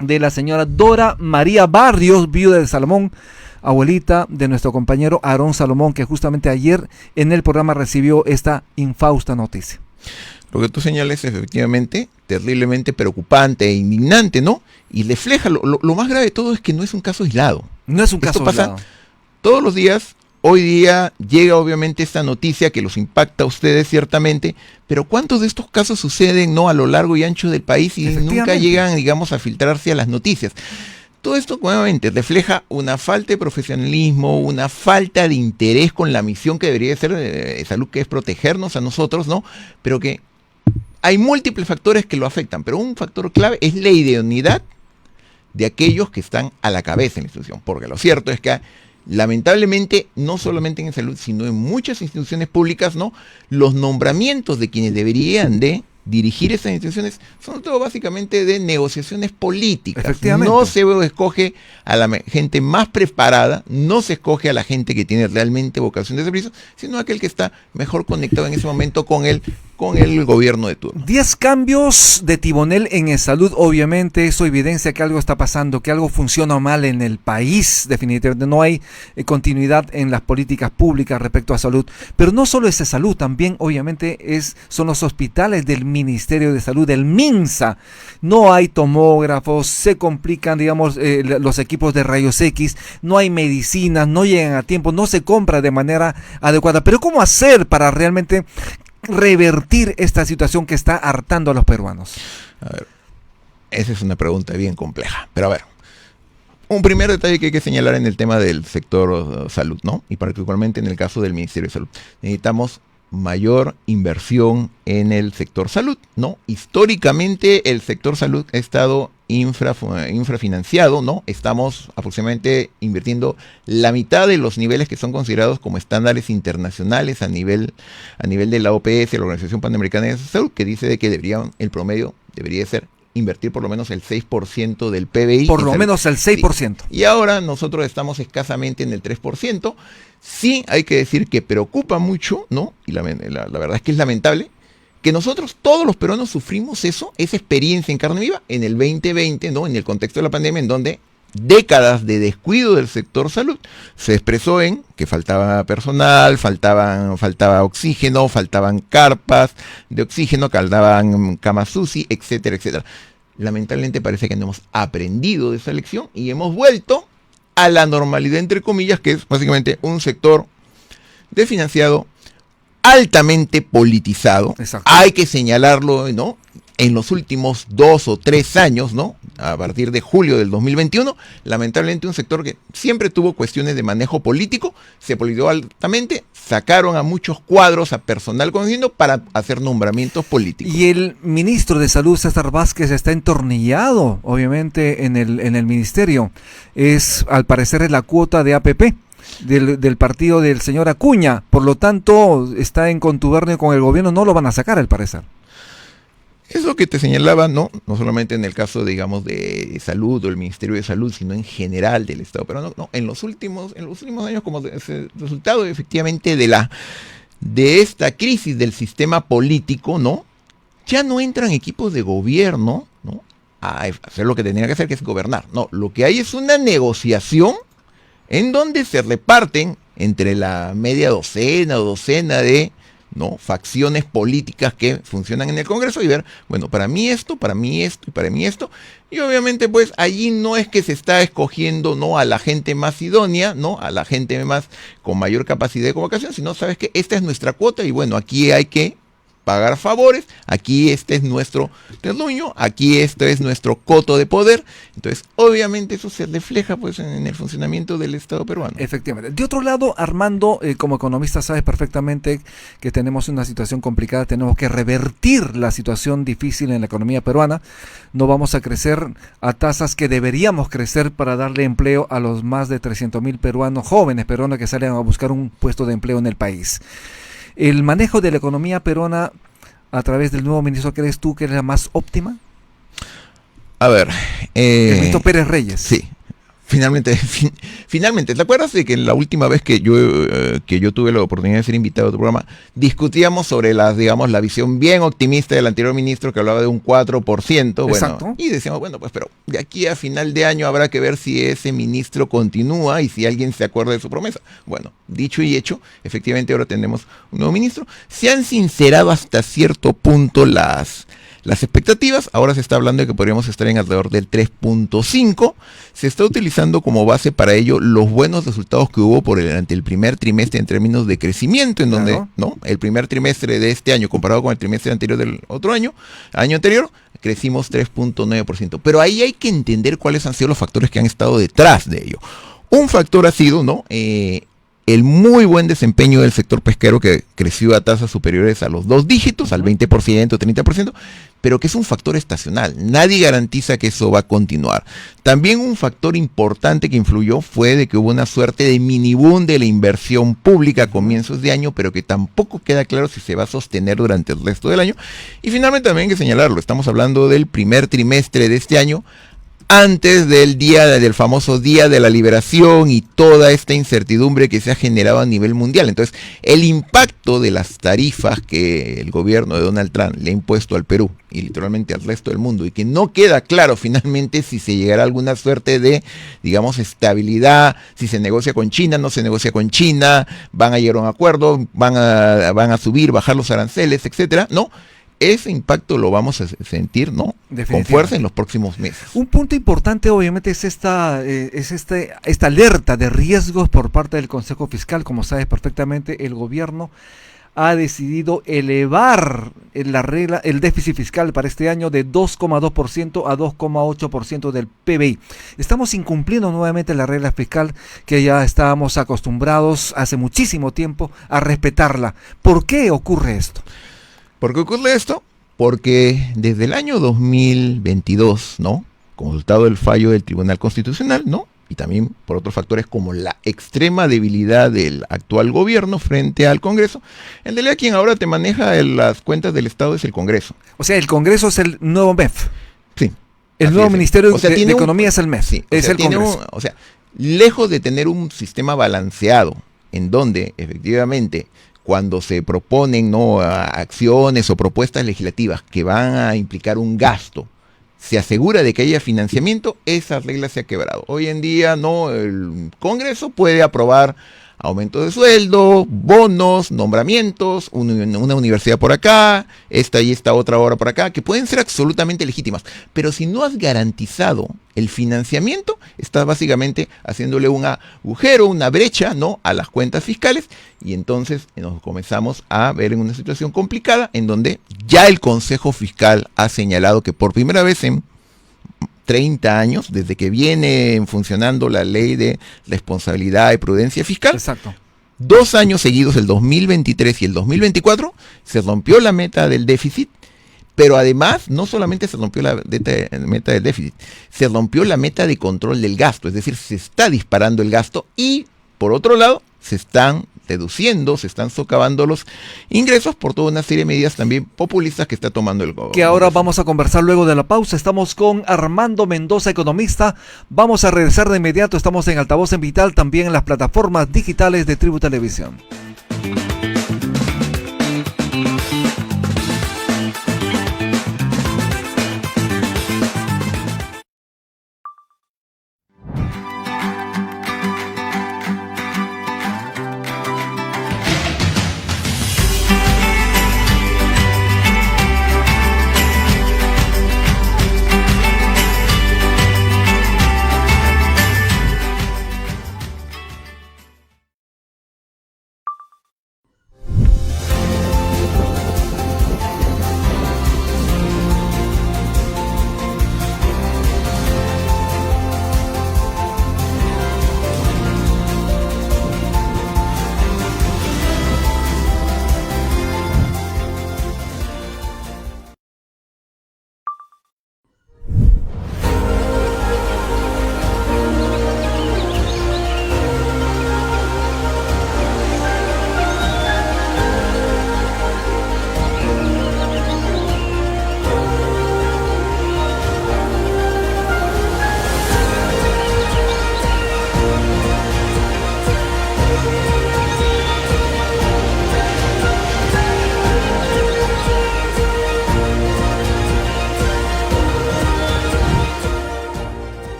de la señora Dora María Barrios, viuda de Salomón, abuelita de nuestro compañero Aarón Salomón, que justamente ayer en el programa recibió esta infausta noticia. Lo que tú señales es efectivamente terriblemente preocupante e indignante, ¿no? Y refleja, lo más grave de todo es que no es un caso aislado. No es un caso Esto pasa aislado. todos los días. Hoy día llega obviamente esta noticia que los impacta a ustedes ciertamente, pero ¿cuántos de estos casos suceden, no, a lo largo y ancho del país y nunca llegan, digamos, a filtrarse a las noticias? Todo esto nuevamente refleja una falta de profesionalismo, una falta de interés con la misión que debería ser de salud, que es protegernos a nosotros, ¿no? Pero que hay múltiples factores que lo afectan, pero un factor clave es la idoneidad de aquellos que están a la cabeza de la institución, porque lo cierto es que lamentablemente, no solamente en salud, sino en muchas instituciones públicas, ¿no? Los nombramientos de quienes deberían de dirigir esas instituciones son todo básicamente de negociaciones políticas. No se escoge a la gente más preparada, no se escoge a la gente que tiene realmente vocación de servicio, sino aquel que está mejor conectado en ese momento con el gobierno de turno. 10 cambios de timonel en eSalud, obviamente eso evidencia que algo está pasando, que algo funciona mal en el país. Definitivamente no hay continuidad en las políticas públicas respecto a salud, pero no solo es eSalud, también obviamente son los hospitales del Ministerio de Salud, del MINSA. No hay tomógrafos, se complican, digamos, los equipos de rayos X, no hay medicinas, no llegan a tiempo, no se compra de manera adecuada. Pero ¿cómo hacer para realmente revertir esta situación que está hartando a los peruanos? A ver, esa es una pregunta bien compleja, pero a ver, un primer detalle que hay que señalar en el tema del sector salud, ¿no? Y particularmente en el caso del Ministerio de Salud, necesitamos mayor inversión en el sector salud, ¿no? Históricamente el sector salud ha estado infrafinanciado, ¿no? Estamos aproximadamente invirtiendo la mitad de los niveles que son considerados como estándares internacionales a nivel de la OPS, la Organización Panamericana de Salud, que dice de que el promedio debería ser invertir por lo menos el 6% del PBI. Por lo menos el 6%. Sí. Y ahora nosotros estamos escasamente en el 3%. Sí, hay que decir que preocupa mucho, ¿no? Y la verdad es que es lamentable que nosotros, todos los peruanos, sufrimos esa experiencia en carne viva en el 2020, ¿no? En el contexto de la pandemia, en donde décadas de descuido del sector salud se expresó en que faltaba personal, faltaba oxígeno, faltaban carpas de oxígeno, faltaban camas UCI, etcétera, etcétera. Lamentablemente parece que no hemos aprendido de esa lección y hemos vuelto a la normalidad, entre comillas, que es básicamente un sector desfinanciado, altamente politizado. Exacto. Hay que señalarlo, ¿no? En los últimos 2 o 3 años, ¿no? A partir de julio del 2021, lamentablemente un sector que siempre tuvo cuestiones de manejo político, se politizó altamente, sacaron a muchos cuadros, a personal conocido para hacer nombramientos políticos. Y el ministro de Salud, César Vázquez, está entornillado, obviamente, en el ministerio. Es, al parecer, la cuota de APP. del partido del señor Acuña, por lo tanto está en contubernio con el gobierno, no lo van a sacar al parecer. Es lo que te señalaba, no solamente en el caso, digamos, de salud o el Ministerio de Salud, sino en general del Estado. Pero no, en los últimos años, como resultado efectivamente de esta crisis del sistema político, ¿no? Ya no entran equipos de gobierno, ¿no?, a hacer lo que tenía que hacer, que es gobernar. No, lo que hay es una negociación en donde se reparten entre la media docena o docena de, ¿no?, facciones políticas que funcionan en el Congreso y ver, bueno, para mí esto y para mí esto. Y obviamente pues allí no es que se está escogiendo, ¿no?, a la gente más idónea, ¿no?, a la gente más con mayor capacidad de convocación, sino sabes que esta es nuestra cuota y bueno, aquí hay que pagar favores, aquí este es nuestro terruño, aquí este es nuestro coto de poder. Entonces, obviamente eso se refleja pues en el funcionamiento del Estado peruano. Efectivamente. De otro lado, Armando, como economista sabes perfectamente que tenemos una situación complicada, tenemos que revertir la situación difícil en la economía peruana. No vamos a crecer a tasas que deberíamos crecer para darle empleo a los más de 300,000 peruanos, jóvenes peruanos que salen a buscar un puesto de empleo en el país. ¿El manejo de la economía peruana a través del nuevo ministro crees tú que es la más óptima? A ver, el ministro Pérez Reyes. Sí, finalmente, ¿te acuerdas de que la última vez que yo tuve la oportunidad de ser invitado a tu programa, discutíamos sobre la visión bien optimista del anterior ministro que hablaba de un 4%? Exacto. Bueno, y decíamos, bueno, pues pero de aquí a final de año habrá que ver si ese ministro continúa y si alguien se acuerda de su promesa. Bueno, dicho y hecho, efectivamente ahora tenemos un nuevo ministro. Se han sincerado hasta cierto punto las expectativas. Ahora se está hablando de que podríamos estar en alrededor del 3.5. Se está utilizando como base para ello los buenos resultados que hubo ante el primer trimestre en términos de crecimiento, en donde, ¿no?, el primer trimestre de este año comparado con el trimestre anterior del otro año anterior, crecimos 3.9%. Pero ahí hay que entender cuáles han sido los factores que han estado detrás de ello. Un factor ha sido, ¿no?, el muy buen desempeño del sector pesquero, que creció a tasas superiores a los 2 dígitos, al 20%, 30%, pero que es un factor estacional. Nadie garantiza que eso va a continuar. También un factor importante que influyó fue de que hubo una suerte de mini-boom de la inversión pública a comienzos de año, pero que tampoco queda claro si se va a sostener durante el resto del año. Y finalmente también hay que señalarlo, estamos hablando del primer trimestre de este año, antes del famoso Día de la Liberación y toda esta incertidumbre que se ha generado a nivel mundial. Entonces, el impacto de las tarifas que el gobierno de Donald Trump le ha impuesto al Perú y literalmente al resto del mundo, y que no queda claro finalmente si se llegará a alguna suerte de, digamos, estabilidad, si se negocia con China, no se negocia con China, van a llegar a un acuerdo, van a subir, bajar los aranceles, etcétera, ¿no? Ese impacto lo vamos a sentir, ¿no?, con fuerza en los próximos meses. Un punto importante obviamente es esta alerta de riesgos por parte del Consejo Fiscal. Como sabes perfectamente, el gobierno ha decidido elevar el déficit fiscal para este año de 2,2% a 2,8% del PBI. Estamos incumpliendo nuevamente la regla fiscal que ya estábamos acostumbrados hace muchísimo tiempo a respetarla. ¿Por qué ocurre esto? ¿Por qué ocurre esto? Porque desde el año 2022, ¿no?, como resultado del fallo del Tribunal Constitucional, ¿no?, y también por otros factores como la extrema debilidad del actual gobierno frente al Congreso, en realidad quien ahora te maneja las cuentas del Estado es el Congreso. O sea, el Congreso es el nuevo MEF. Sí. El nuevo Ministerio de Economía es el MEF. Sí, es el Congreso. Lejos de tener un sistema balanceado en donde efectivamente cuando se proponen, ¿no?, acciones o propuestas legislativas que van a implicar un gasto, se asegura de que haya financiamiento, esa regla se ha quebrado. Hoy en día, ¿no?, el Congreso puede aprobar aumento de sueldo, bonos, nombramientos, una universidad por acá, esta y esta otra obra por acá, que pueden ser absolutamente legítimas, pero si no has garantizado el financiamiento, estás básicamente haciéndole un agujero, una brecha, ¿no?, a las cuentas fiscales, y entonces nos comenzamos a ver en una situación complicada, en donde ya el Consejo Fiscal ha señalado que por primera vez en 30 años, desde que viene funcionando la ley de responsabilidad y prudencia fiscal. Exacto. 2 años seguidos, el 2023 y el 2024, se rompió la meta del déficit, pero además no solamente se rompió la meta del déficit, se rompió la meta de control del gasto, es decir, se está disparando el gasto y por otro lado, se están deduciendo, se están socavando los ingresos por toda una serie de medidas también populistas que está tomando el gobierno. Que ahora vamos a conversar luego de la pausa. Estamos con Armando Mendoza, economista. Vamos a regresar de inmediato. Estamos en Altavoz en Vital, también en las plataformas digitales de Tribu Televisión.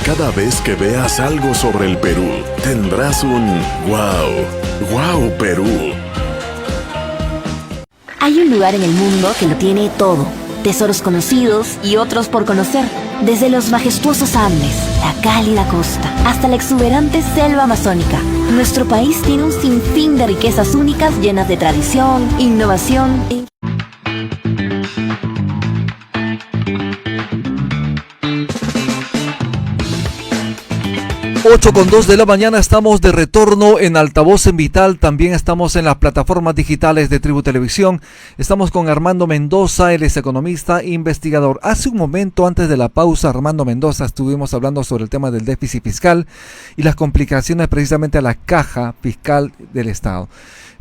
Cada vez que veas algo sobre el Perú, tendrás un wow, wow Perú. Hay un lugar en el mundo que lo tiene todo. Tesoros conocidos y otros por conocer. Desde los majestuosos Andes, la cálida costa, hasta la exuberante selva amazónica. Nuestro país tiene un sinfín de riquezas únicas llenas de tradición, innovación e... 8:02 de la mañana, estamos de retorno en Altavoz en Vital, también estamos en las plataformas digitales de Tribu Televisión. Estamos con Armando Mendoza, él es economista e investigador. Hace un momento, antes de la pausa, Armando Mendoza, estuvimos hablando sobre el tema del déficit fiscal y las complicaciones precisamente a la caja fiscal del Estado.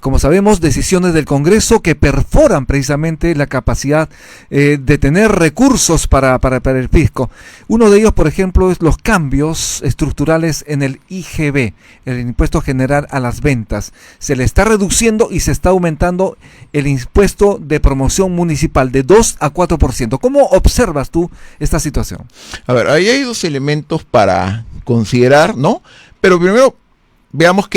Como sabemos, decisiones del Congreso que perforan precisamente la capacidad de tener recursos para el fisco. Uno de ellos, por ejemplo, es los cambios estructurales en el IGB, el impuesto general a las ventas. Se le está reduciendo y se está aumentando el impuesto de promoción municipal de 2 a 4%. ¿Cómo observas tú esta situación? A ver, ahí hay dos elementos para considerar, ¿no? Pero primero veamos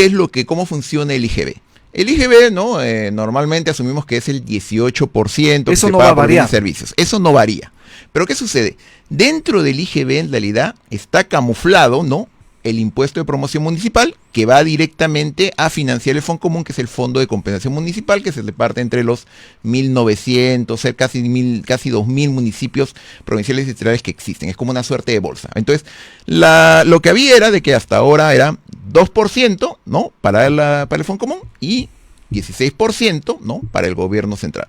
cómo funciona el IGB. El IGB, ¿no? Normalmente asumimos que es el 18%. Eso no va a variar. Servicios. Eso no varía. Pero ¿qué sucede? Dentro del IGB, en realidad, está camuflado, ¿no?, el impuesto de promoción municipal, que va directamente a financiar el Fondo Común, que es el Fondo de Compensación Municipal, que se reparte entre los 1.900, casi 2.000 municipios provinciales y estatales que existen. Es como una suerte de bolsa. Entonces, lo que había era de que hasta ahora era 2%, ¿no?, para el Fondo Común y 16%, ¿no?, para el gobierno central.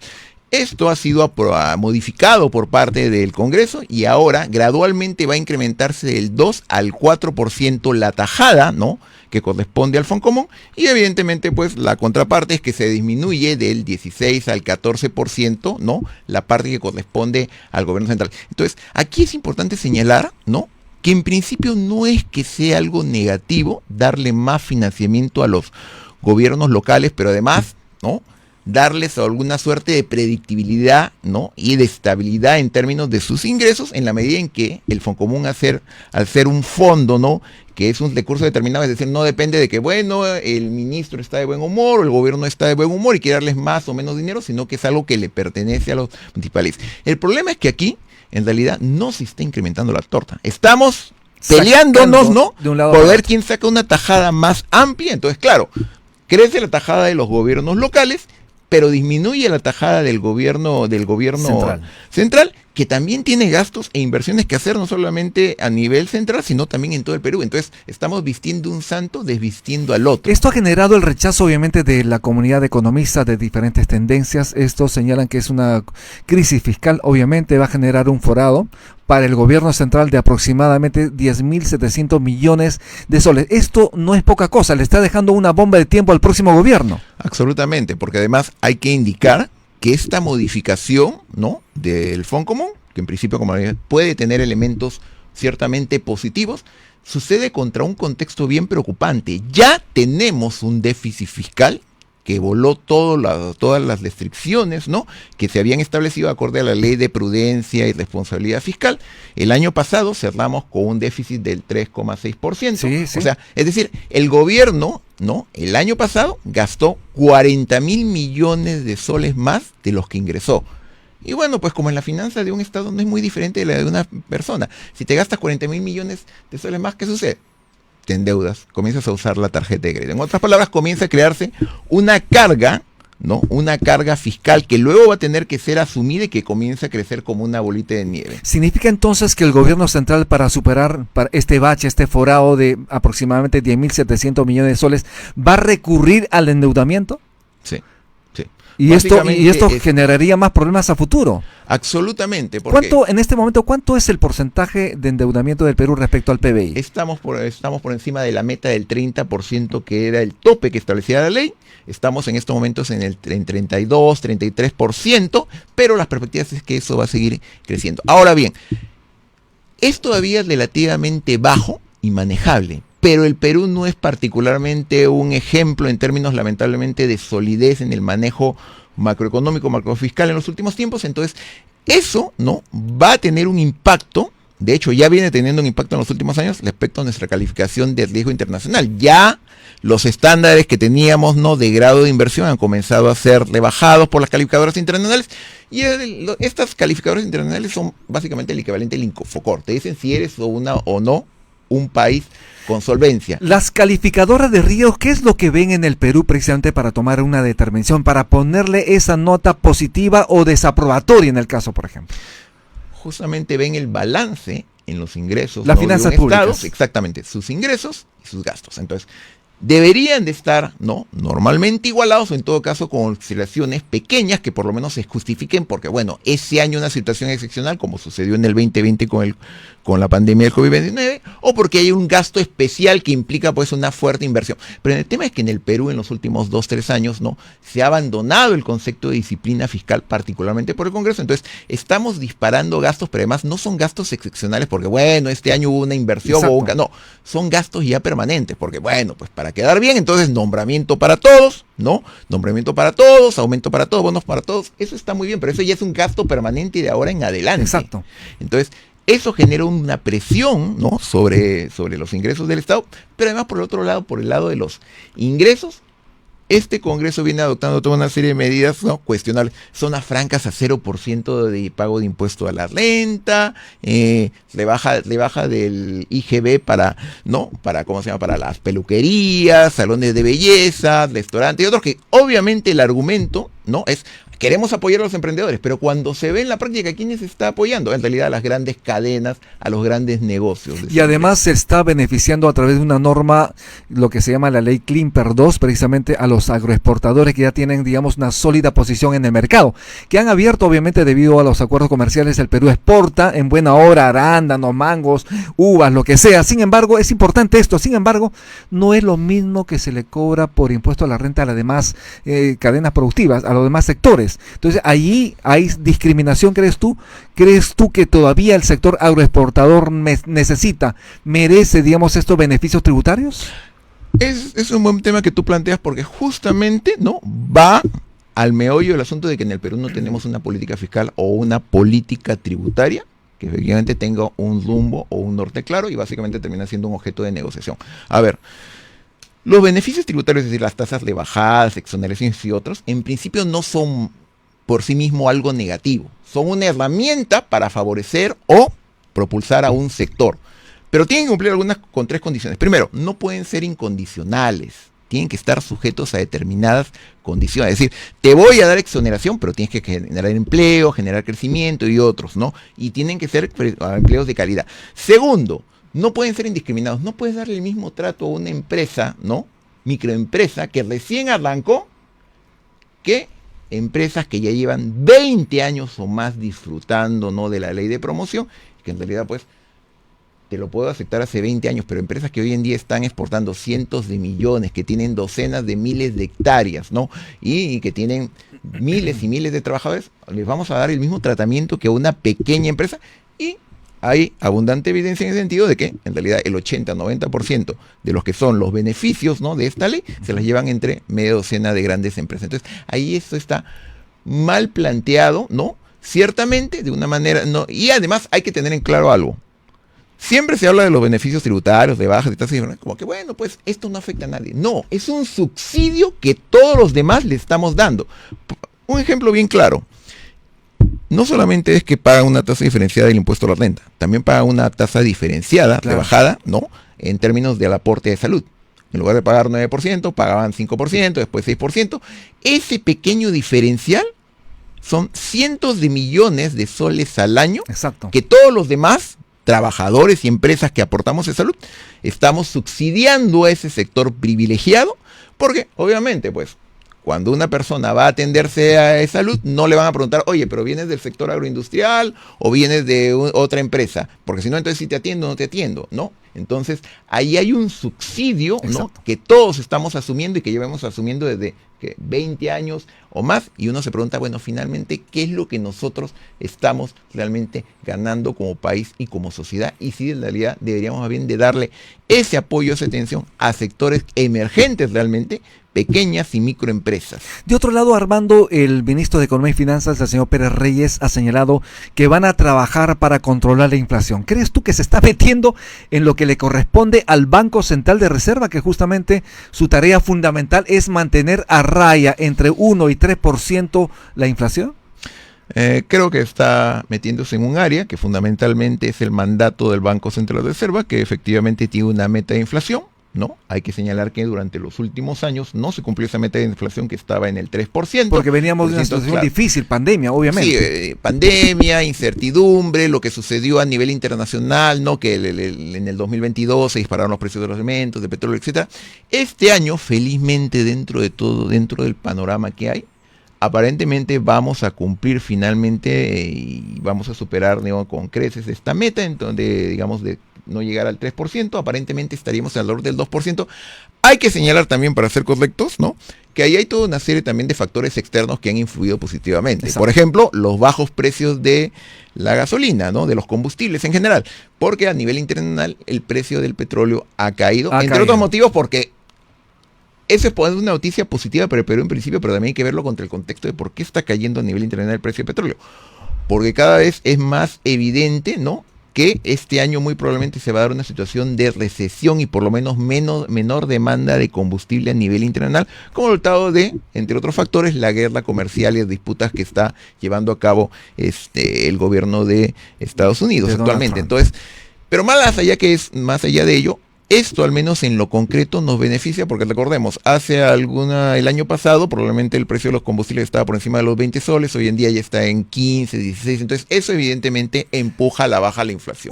Esto ha sido modificado por parte del Congreso y ahora gradualmente va a incrementarse del 2 al 4% la tajada, ¿no?, que corresponde al Fondo Común, y evidentemente pues la contraparte es que se disminuye del 16 al 14%, ¿no?, la parte que corresponde al gobierno central. Entonces, aquí es importante señalar, ¿no?, que en principio no es que sea algo negativo darle más financiamiento a los gobiernos locales, pero además, ¿no?, darles alguna suerte de predictibilidad, ¿no? Y de estabilidad en términos de sus ingresos, en la medida en que el Foncomún, al ser un fondo, ¿no?, que es un recurso determinado, es decir, no depende de que, bueno, el ministro está de buen humor o el gobierno está de buen humor y quiere darles más o menos dinero, sino que es algo que le pertenece a los municipales. El problema es que aquí, en realidad, no se está incrementando la torta. Estamos peleándonos, ¿no?, por ver quién saca una tajada más amplia. Entonces, claro, crece la tajada de los gobiernos locales, pero disminuye la tajada del gobierno central, que también tiene gastos e inversiones que hacer, no solamente a nivel central, sino también en todo el Perú. Entonces, estamos vistiendo un santo, desvistiendo al otro. Esto ha generado el rechazo, obviamente, de la comunidad de economistas de diferentes tendencias. Estos señalan que es una crisis fiscal, obviamente va a generar un forado para el gobierno central de aproximadamente 10.700 millones de soles. Esto no es poca cosa, le está dejando una bomba de tiempo al próximo gobierno. Absolutamente, porque además hay que indicar que esta modificación, ¿no?, del Foncomún, que en principio, como puede tener elementos ciertamente positivos, sucede contra un contexto bien preocupante. Ya tenemos un déficit fiscal que voló todas las restricciones, ¿no?, que se habían establecido acorde a la Ley de Prudencia y Responsabilidad Fiscal. El año pasado cerramos con un déficit del 3,6%. Sí. O sea, es decir, el gobierno, ¿no?, el año pasado gastó 40.000 millones de soles más de los que ingresó. Y bueno, pues como en la finanza de un Estado no es muy diferente de la de una persona. Si te gastas 40.000 millones de soles más, ¿qué sucede? Te endeudas, comienzas a usar la tarjeta de crédito. En otras palabras, comienza a crearse una carga, ¿no?, una carga fiscal que luego va a tener que ser asumida y que comienza a crecer como una bolita de nieve. ¿Significa entonces que el gobierno central, para superar este bache, este forado de aproximadamente 10.700 millones de soles, va a recurrir al endeudamiento? Sí. Y esto generaría más problemas a futuro. Absolutamente. En este momento, ¿cuánto es el porcentaje de endeudamiento del Perú respecto al PBI? Estamos por encima de la meta del 30%, que era el tope que establecía la ley. Estamos en estos momentos en 32, 33%, pero las perspectivas es que eso va a seguir creciendo. Ahora bien, es todavía relativamente bajo y manejable, pero el Perú no es particularmente un ejemplo en términos, lamentablemente, de solidez en el manejo macroeconómico, macrofiscal en los últimos tiempos. Entonces, eso, ¿no?, va a tener un impacto. De hecho, ya viene teniendo un impacto en los últimos años respecto a nuestra calificación de riesgo internacional. Ya los estándares que teníamos, ¿no?, de grado de inversión han comenzado a ser rebajados por las calificadoras internacionales. Y estas calificadoras internacionales son básicamente el equivalente al Infocor. Te dicen si eres o no un país con solvencia. Las calificadoras de riesgo, ¿qué es lo que ven en el Perú precisamente para tomar una determinación, para ponerle esa nota positiva o desaprobatoria en el caso, por ejemplo? Justamente ven el balance en los ingresos. Las finanzas públicas. Estado, exactamente, sus ingresos y sus gastos. Entonces, deberían de estar, ¿no?, normalmente igualados, o en todo caso con oscilaciones pequeñas que por lo menos se justifiquen, porque bueno, ese año una situación excepcional como sucedió en el 2020 con la pandemia del COVID-19, o porque hay un gasto especial que implica pues una fuerte inversión. Pero el tema es que en el Perú en los últimos 2-3 años, ¿no?, se ha abandonado el concepto de disciplina fiscal, particularmente por el Congreso. Entonces estamos disparando gastos, pero además no son gastos excepcionales porque bueno, este año hubo una inversión, no, son gastos ya permanentes, porque bueno, pues para quedar bien, entonces nombramiento para todos, ¿no? Nombramiento para todos, aumento para todos, bonos para todos, eso está muy bien, pero eso ya es un gasto permanente y de ahora en adelante. Exacto. Entonces, eso genera una presión, ¿no?, sobre los ingresos del Estado, pero además por el otro lado, por el lado de los ingresos, este Congreso viene adoptando toda una serie de medidas, ¿no?, cuestionables. Zonas francas a 0% de pago de impuesto a la renta, rebaja del IGB para las peluquerías, salones de belleza, restaurantes y otros, que obviamente el argumento, ¿no?, es queremos apoyar a los emprendedores, pero cuando se ve en la práctica, ¿quiénes se está apoyando? En realidad a las grandes cadenas, a los grandes negocios. Y además se está beneficiando a través de una norma, lo que se llama la ley Klimper 2, precisamente a los agroexportadores que ya tienen, digamos, una sólida posición en el mercado, que han abierto, obviamente, debido a los acuerdos comerciales. El Perú exporta en buena hora arándanos, mangos, uvas, lo que sea. Sin embargo, es importante esto. Sin embargo, no es lo mismo que se le cobra por impuesto a la renta a las demás cadenas productivas, a los demás sectores. Entonces, allí hay discriminación, ¿crees tú? ¿Crees tú que todavía el sector agroexportador merece, digamos, estos beneficios tributarios? Es un buen tema que tú planteas porque justamente, ¿no?, va al meollo del asunto de que en el Perú no tenemos una política fiscal o una política tributaria que efectivamente tenga un rumbo o un norte claro y básicamente termina siendo un objeto de negociación. A ver, los beneficios tributarios, es decir, las tasas de bajadas, exoneraciones y otros, en principio no son por sí mismo algo negativo. Son una herramienta para favorecer o propulsar a un sector. Pero tienen que cumplir con 3 condiciones. Primero, no pueden ser incondicionales. Tienen que estar sujetos a determinadas condiciones. Es decir, te voy a dar exoneración, pero tienes que generar empleo, generar crecimiento y otros, ¿no? Y tienen que ser empleos de calidad. Segundo, no pueden ser indiscriminados. No puedes darle el mismo trato a una empresa, ¿no? Microempresa que recién arrancó que empresas que ya llevan 20 años o más disfrutando, ¿no?, de la ley de promoción, que en realidad pues te lo puedo aceptar hace 20 años, pero empresas que hoy en día están exportando cientos de millones, que tienen docenas de miles de hectáreas, ¿no? Y que tienen miles y miles de trabajadores, les vamos a dar el mismo tratamiento que a una pequeña empresa. Y hay abundante evidencia en el sentido de que en realidad el 80-90% de los que son los beneficios, ¿no?, de esta ley se las llevan entre media docena de grandes empresas. Entonces ahí esto está mal planteado, ¿no? Ciertamente de una manera, no, y además hay que tener en claro algo. Siempre se habla de los beneficios tributarios, de bajas y tasas, como que bueno, pues esto no afecta a nadie. No, es un subsidio que todos los demás le estamos dando. Un ejemplo bien claro. No solamente es que pagan una tasa diferenciada del impuesto a la renta, también pagan una tasa diferenciada, claro, rebajada, ¿no?, en términos del aporte de salud. En lugar de pagar 9%, pagaban 5%, después 6%. Ese pequeño diferencial son cientos de millones de soles al año. Exacto. Que todos los demás trabajadores y empresas que aportamos en salud estamos subsidiando a ese sector privilegiado, porque obviamente pues cuando una persona va a atenderse a salud no le van a preguntar, oye, pero vienes del sector agroindustrial o vienes de otra empresa, porque si no, entonces si te atiendo o no te atiendo, ¿no? Entonces ahí hay un subsidio, ¿no?, que todos estamos asumiendo y que llevamos asumiendo desde 20 años o más, y uno se pregunta, bueno, finalmente, ¿qué es lo que nosotros estamos realmente ganando como país y como sociedad? Y si en realidad deberíamos más bien de darle ese apoyo, esa atención a sectores emergentes realmente, pequeñas y microempresas. De otro lado, Armando, el ministro de Economía y Finanzas, el señor Pérez Reyes, ha señalado que van a trabajar para controlar la inflación. ¿Crees tú que se está metiendo en lo que le corresponde al Banco Central de Reserva, que justamente su tarea fundamental es mantener a raya entre 1 y 3% la inflación? Creo que está metiéndose en un área que fundamentalmente es el mandato del Banco Central de Reserva, que efectivamente tiene una meta de inflación, ¿no? Hay que señalar que durante los últimos años no se cumplió esa meta de inflación que estaba en el 3%. Porque veníamos de una situación difícil, pandemia, obviamente. Sí, pandemia, incertidumbre, lo que sucedió a nivel internacional, ¿no?, que en el 2022 se dispararon los precios de los alimentos, de petróleo, etcétera. Este año, felizmente, dentro de todo, dentro del panorama que hay, aparentemente vamos a cumplir finalmente y vamos a superar, digamos, con creces esta meta, en donde, digamos, de no llegar al 3%, aparentemente estaríamos alrededor del 2%. Hay que señalar también, para ser correctos, ¿no?, que ahí hay toda una serie también de factores externos que han influido positivamente. Exacto. Por ejemplo, los bajos precios de la gasolina, ¿no?, de los combustibles en general, porque a nivel internacional el precio del petróleo ha caído, entre otros motivos, porque eso es una noticia positiva para el Perú en principio, pero también hay que verlo contra el contexto de por qué está cayendo a nivel internacional el precio del petróleo. Porque cada vez es más evidente, ¿no?, que este año muy probablemente se va a dar una situación de recesión y por lo menos menor demanda de combustible a nivel internacional, como resultado de, entre otros factores, la guerra comercial y las disputas que está llevando a cabo el gobierno de Estados Unidos actualmente. Entonces, pero más allá de ello, esto al menos en lo concreto nos beneficia, porque recordemos, el año pasado probablemente el precio de los combustibles estaba por encima de los 20 soles, hoy en día ya está en 15, 16, entonces eso evidentemente empuja a la baja la inflación.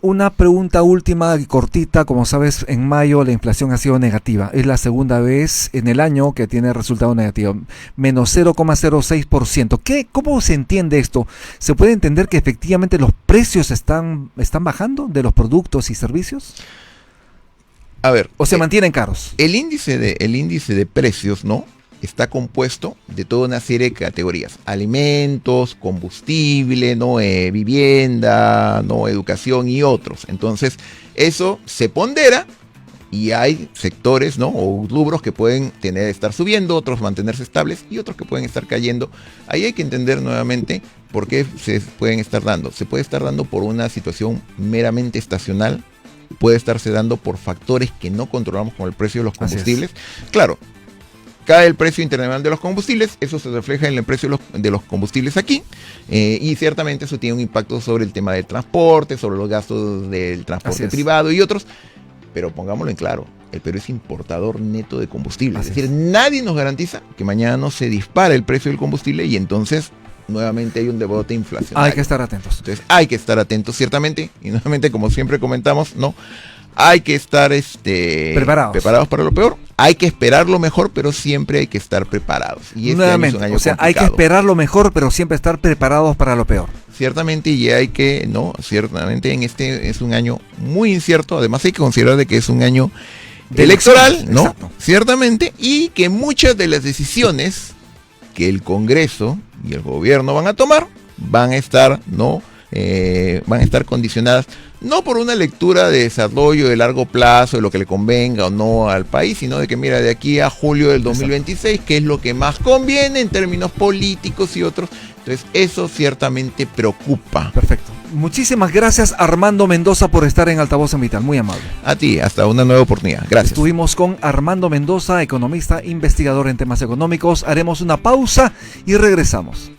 Una pregunta última y cortita, como sabes, en mayo la inflación ha sido negativa, es la segunda vez en el año que tiene resultado negativo, menos 0,06%. ¿Cómo se entiende esto? ¿Se puede entender que efectivamente los precios están bajando de los productos y servicios? A ver, ¿o se mantienen caros? El índice de precios, ¿no?, está compuesto de toda una serie de categorías: alimentos, combustible, ¿no?, vivienda, ¿no?, educación y otros. Entonces, eso se pondera Y hay sectores, ¿no? O rubros que pueden estar subiendo, otros mantenerse estables y otros que pueden estar cayendo. Ahí hay que entender nuevamente por qué se pueden estar dando. Se puede estar dando por una situación meramente estacional, puede estarse dando por factores que no controlamos, como el precio de los combustibles. Claro, cae el precio internacional de los combustibles, eso se refleja en el precio de los combustibles aquí, y ciertamente eso tiene un impacto sobre el tema del transporte, sobre los gastos del transporte privado y otros. Pero pongámoslo en claro, el Perú es importador neto de combustible. Es decir, nadie nos garantiza que mañana no se dispare el precio del combustible y entonces nuevamente hay un debate inflacionario. Hay que estar atentos. Entonces hay que estar atentos, ciertamente, y nuevamente, como siempre comentamos, ¿no? Hay que estar preparados para lo peor. Hay que esperar lo mejor, pero siempre hay que estar preparados. Y nuevamente, año es un año complicado. Hay que esperar lo mejor, pero siempre estar preparados para lo peor. Ciertamente, y hay que, ciertamente es un año muy incierto. Además hay que considerar de que es un año electoral, ¿no? Exacto. Ciertamente, y que muchas de las decisiones que el Congreso y el gobierno van a tomar van a estar, van a estar condicionadas no por una lectura de desarrollo de largo plazo, de lo que le convenga o no al país, sino de que mira, de aquí a julio del 2026, qué es lo que más conviene en términos políticos y otros. Entonces eso ciertamente preocupa. Perfecto. Muchísimas gracias, Armando Mendoza, por estar en Altavoz en Vital. Muy amable. A ti, hasta una nueva oportunidad. Gracias. Estuvimos con Armando Mendoza, economista, investigador en temas económicos. Haremos una pausa y regresamos.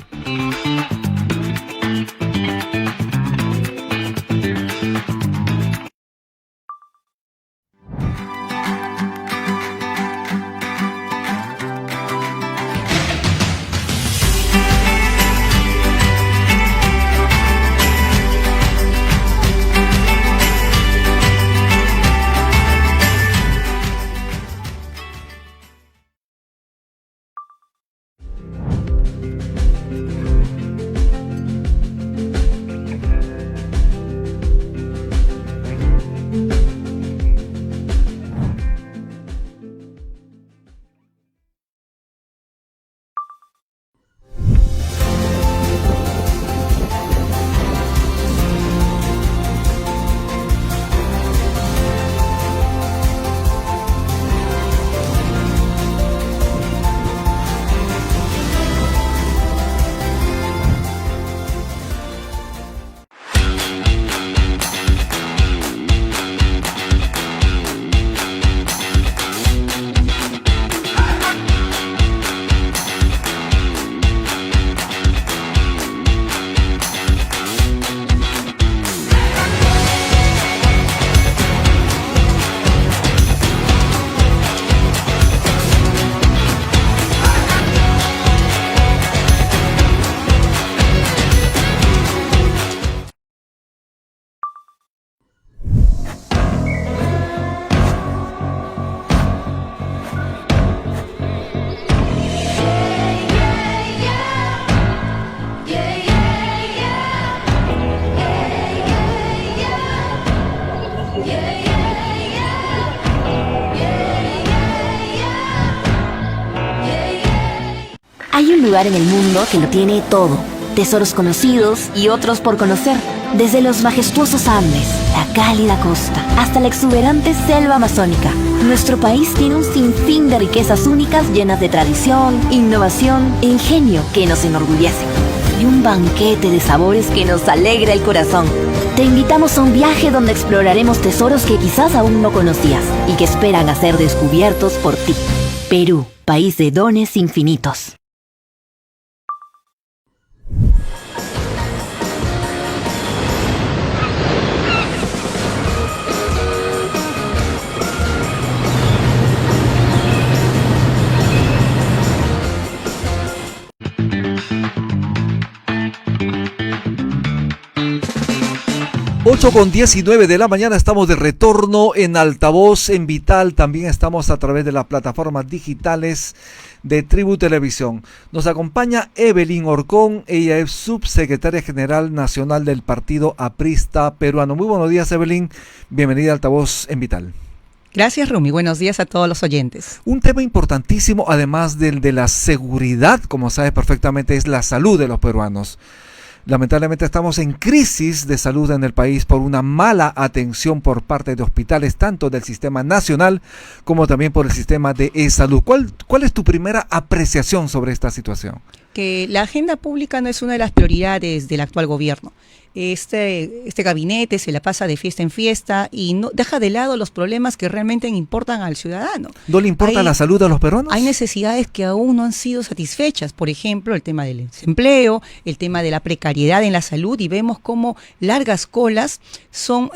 Hay un lugar en el mundo que lo tiene todo. Tesoros conocidos y otros por conocer. Desde los majestuosos Andes, la cálida costa, hasta la exuberante selva amazónica. Nuestro país tiene un sinfín de riquezas únicas llenas de tradición, innovación e ingenio que nos enorgullece. Y un banquete de sabores que nos alegra el corazón. Te invitamos a un viaje donde exploraremos tesoros que quizás aún no conocías y que esperan a ser descubiertos por ti. Perú, país de dones infinitos. Con 19 de la mañana estamos de retorno en Altavoz en Vital. También estamos a través de las plataformas digitales de Tribu Televisión. Nos acompaña Evelyn Orcón, ella es subsecretaria general nacional del Partido Aprista Peruano. Muy buenos días, Evelyn, bienvenida a Altavoz en Vital. Gracias, Rumi, buenos días a todos los oyentes. Un tema importantísimo, además del de la seguridad, como sabes perfectamente, es la salud de los peruanos. Lamentablemente estamos en crisis de salud en el país por una mala atención por parte de hospitales, tanto del sistema nacional como también por el sistema de e-salud. ¿Cuál es tu primera apreciación sobre esta situación? Que la agenda pública no es una de las prioridades del actual gobierno. Este gabinete se la pasa de fiesta en fiesta y no deja de lado los problemas que realmente importan al ciudadano. ¿No le importa la salud a los peruanos? Hay necesidades que aún no han sido satisfechas. Por ejemplo, el tema del desempleo, el tema de la precariedad en la salud, y vemos cómo largas colas son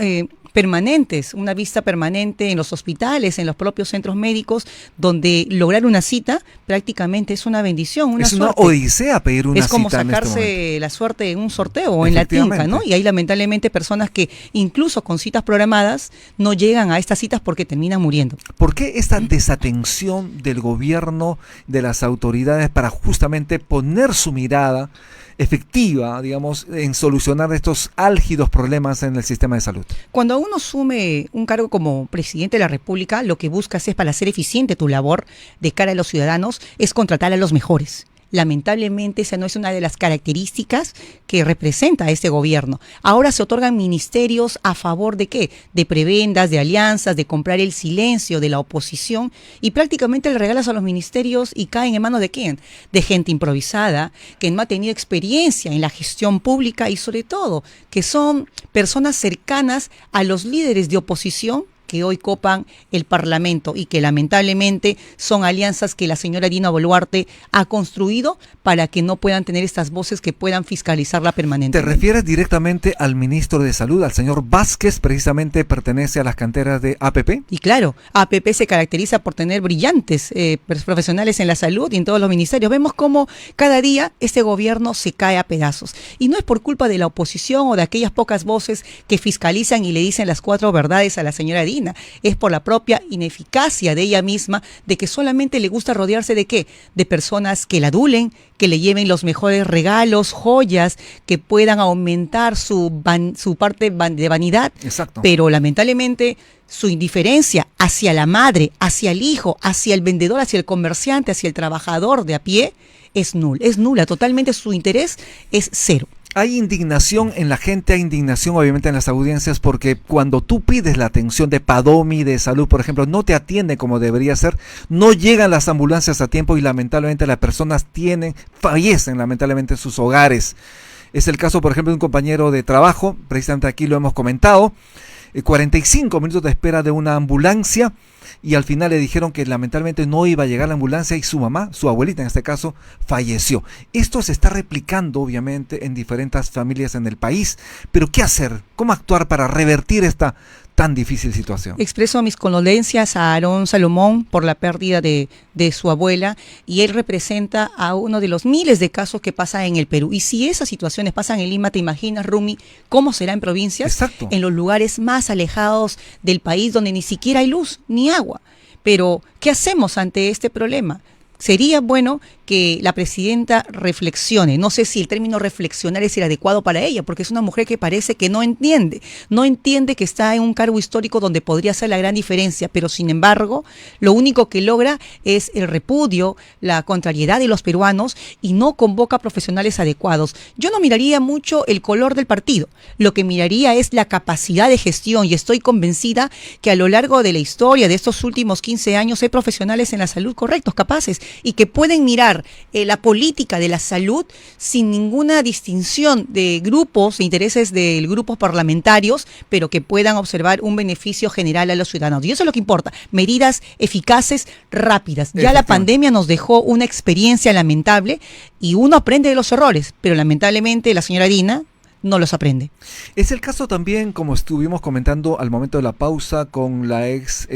permanentes, una vista permanente en los hospitales, en los propios centros médicos, donde lograr una cita prácticamente es una bendición, es una odisea pedir una cita. Es como sacarse la suerte en un sorteo o en la tinca, ¿no? Y hay lamentablemente personas que incluso con citas programadas no llegan a estas citas porque terminan muriendo. ¿Por qué esta desatención del gobierno, de las autoridades para justamente poner su mirada efectiva, digamos, en solucionar estos álgidos problemas en el sistema de salud? Cuando uno asume un cargo como presidente de la República, lo que buscas es, para hacer eficiente tu labor de cara a los ciudadanos, es contratar a los mejores. Lamentablemente esa no es una de las características que representa a este gobierno. Ahora se otorgan ministerios a favor de ¿qué? De prebendas, de alianzas, de comprar el silencio de la oposición, y prácticamente le regalas a los ministerios y caen en manos de ¿quién? De gente improvisada, que no ha tenido experiencia en la gestión pública y sobre todo que son personas cercanas a los líderes de oposición que hoy copan el Parlamento y que lamentablemente son alianzas que la señora Dina Boluarte ha construido para que no puedan tener estas voces que puedan fiscalizarla permanentemente. ¿Te refieres directamente al ministro de Salud, al señor Vázquez, precisamente pertenece a las canteras de APP? Y claro, APP se caracteriza por tener brillantes profesionales en la salud y en todos los ministerios. Vemos cómo cada día este gobierno se cae a pedazos. Y no es por culpa de la oposición o de aquellas pocas voces que fiscalizan y le dicen las 4 verdades a la señora Dina. Es por la propia ineficacia de ella misma, de que solamente le gusta rodearse de ¿qué? De personas que la adulen, que le lleven los mejores regalos, joyas, que puedan aumentar su parte de vanidad. Exacto. Pero lamentablemente su indiferencia hacia la madre, hacia el hijo, hacia el vendedor, hacia el comerciante, hacia el trabajador de a pie, es nula. Totalmente su interés es cero. Hay indignación en la gente, hay indignación obviamente en las audiencias, porque cuando tú pides la atención de Padomi, de salud, por ejemplo, no te atiende como debería ser, no llegan las ambulancias a tiempo y lamentablemente las personas fallecen lamentablemente en sus hogares. Es el caso, por ejemplo, de un compañero de trabajo, precisamente aquí lo hemos comentado, 45 minutos de espera de una ambulancia, y al final le dijeron que lamentablemente no iba a llegar la ambulancia y su mamá, su abuelita en este caso, falleció. Esto se está replicando obviamente en diferentes familias en el país, pero ¿qué hacer? ¿Cómo actuar para revertir esta tan difícil situación? Expreso mis condolencias a Aarón Salomón por la pérdida de su abuela, y él representa a uno de los miles de casos que pasan en el Perú. Y si esas situaciones pasan en Lima, ¿te imaginas, Rumi, cómo será en provincias? Exacto. En los lugares más alejados del país, donde ni siquiera hay luz ni agua. Pero, ¿qué hacemos ante este problema? Sería bueno que la presidenta reflexione. No sé si el término reflexionar es el adecuado para ella, porque es una mujer que parece que no entiende que está en un cargo histórico donde podría hacer la gran diferencia, pero sin embargo, lo único que logra es el repudio, la contrariedad de los peruanos, y no convoca profesionales adecuados. Yo no miraría mucho el color del partido, lo que miraría es la capacidad de gestión, y estoy convencida que a lo largo de la historia de estos últimos 15 años hay profesionales en la salud correctos, capaces, y que pueden mirar la política de la salud sin ninguna distinción de grupos, de intereses de grupos parlamentarios, pero que puedan observar un beneficio general a los ciudadanos. Y eso es lo que importa, medidas eficaces, rápidas. Ya la pandemia nos dejó una experiencia lamentable y uno aprende de los errores, pero lamentablemente la señora Dina no los aprende. Es el caso también, como estuvimos comentando al momento de la pausa, con la ex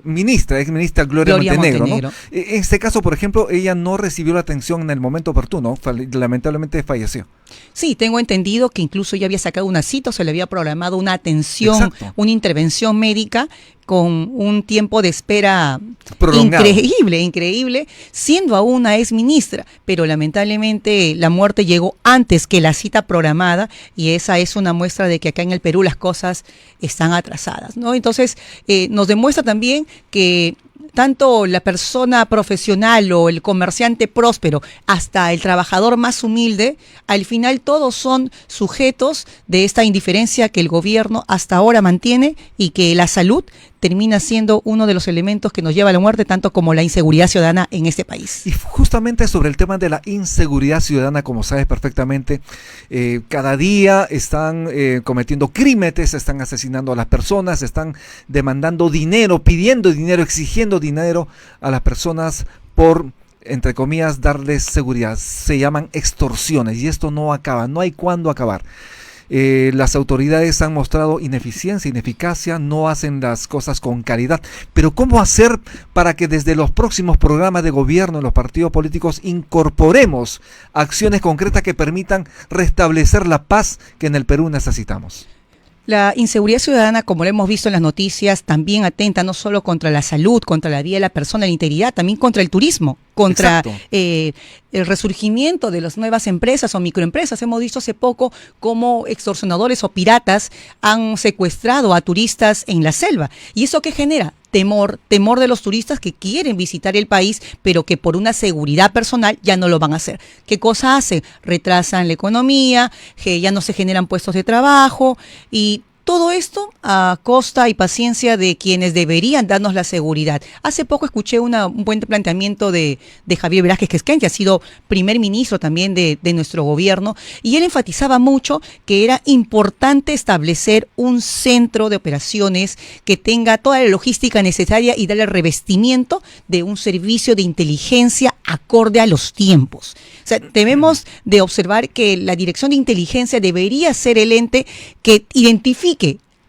ministra Gloria Montenegro, ¿no? En este caso, por ejemplo, ella no recibió la atención en el momento oportuno, lamentablemente falleció. Sí, tengo entendido que incluso ya había sacado una cita, o se le había programado una atención, exacto, una intervención médica con un tiempo de espera prolongado, increíble, siendo aún una ex ministra, pero lamentablemente la muerte llegó antes que la cita programada, y esa es una muestra de que acá en el Perú las cosas están atrasadas, ¿no? Entonces, nos demuestra también que tanto la persona profesional o el comerciante próspero hasta el trabajador más humilde, al final todos son sujetos de esta indiferencia que el gobierno hasta ahora mantiene y que la salud termina siendo uno de los elementos que nos lleva a la muerte, tanto como la inseguridad ciudadana en este país. Y justamente sobre el tema de la inseguridad ciudadana, como sabes perfectamente, cada día están cometiendo crímenes, están asesinando a las personas, están demandando dinero, pidiendo dinero, exigiendo dinero a las personas por, entre comillas, darles seguridad. Se llaman extorsiones y esto no acaba, no hay cuándo acabar. Las autoridades han mostrado ineficiencia, ineficacia, no hacen las cosas con caridad. Pero ¿cómo hacer para que desde los próximos programas de gobierno en los partidos políticos incorporemos acciones concretas que permitan restablecer la paz que en el Perú necesitamos? La inseguridad ciudadana, como lo hemos visto en las noticias, también atenta no solo contra la salud, contra la vida de la persona, la integridad, también contra el turismo, contra el resurgimiento de las nuevas empresas o microempresas. Hemos visto hace poco cómo extorsionadores o piratas han secuestrado a turistas en la selva. ¿Y eso qué genera? Temor de los turistas que quieren visitar el país, pero que por una seguridad personal ya no lo van a hacer. ¿Qué cosa hace? Retrasan la economía, que ya no se generan puestos de trabajo y todo esto a costa y paciencia de quienes deberían darnos la seguridad. Hace poco escuché un buen planteamiento de Javier Velázquez Quesquén, que ha sido primer ministro también de nuestro gobierno, y él enfatizaba mucho que era importante establecer un centro de operaciones que tenga toda la logística necesaria y darle el revestimiento de un servicio de inteligencia acorde a los tiempos. O sea, debemos de observar que la Dirección de Inteligencia debería ser el ente que identifique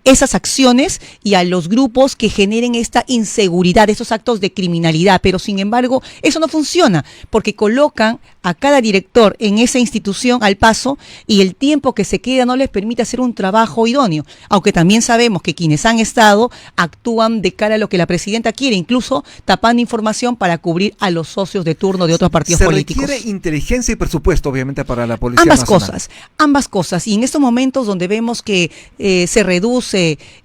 esas acciones y a los grupos que generen esta inseguridad, esos actos de criminalidad, pero sin embargo eso no funciona porque colocan a cada director en esa institución al paso y el tiempo que se queda no les permite hacer un trabajo idóneo, aunque también sabemos que quienes han estado actúan de cara a lo que la presidenta quiere, incluso tapando información para cubrir a los socios de turno de otros partidos políticos. Se requiere inteligencia y presupuesto obviamente para la Policía Nacional. Ambas cosas, y en estos momentos donde vemos que se reduce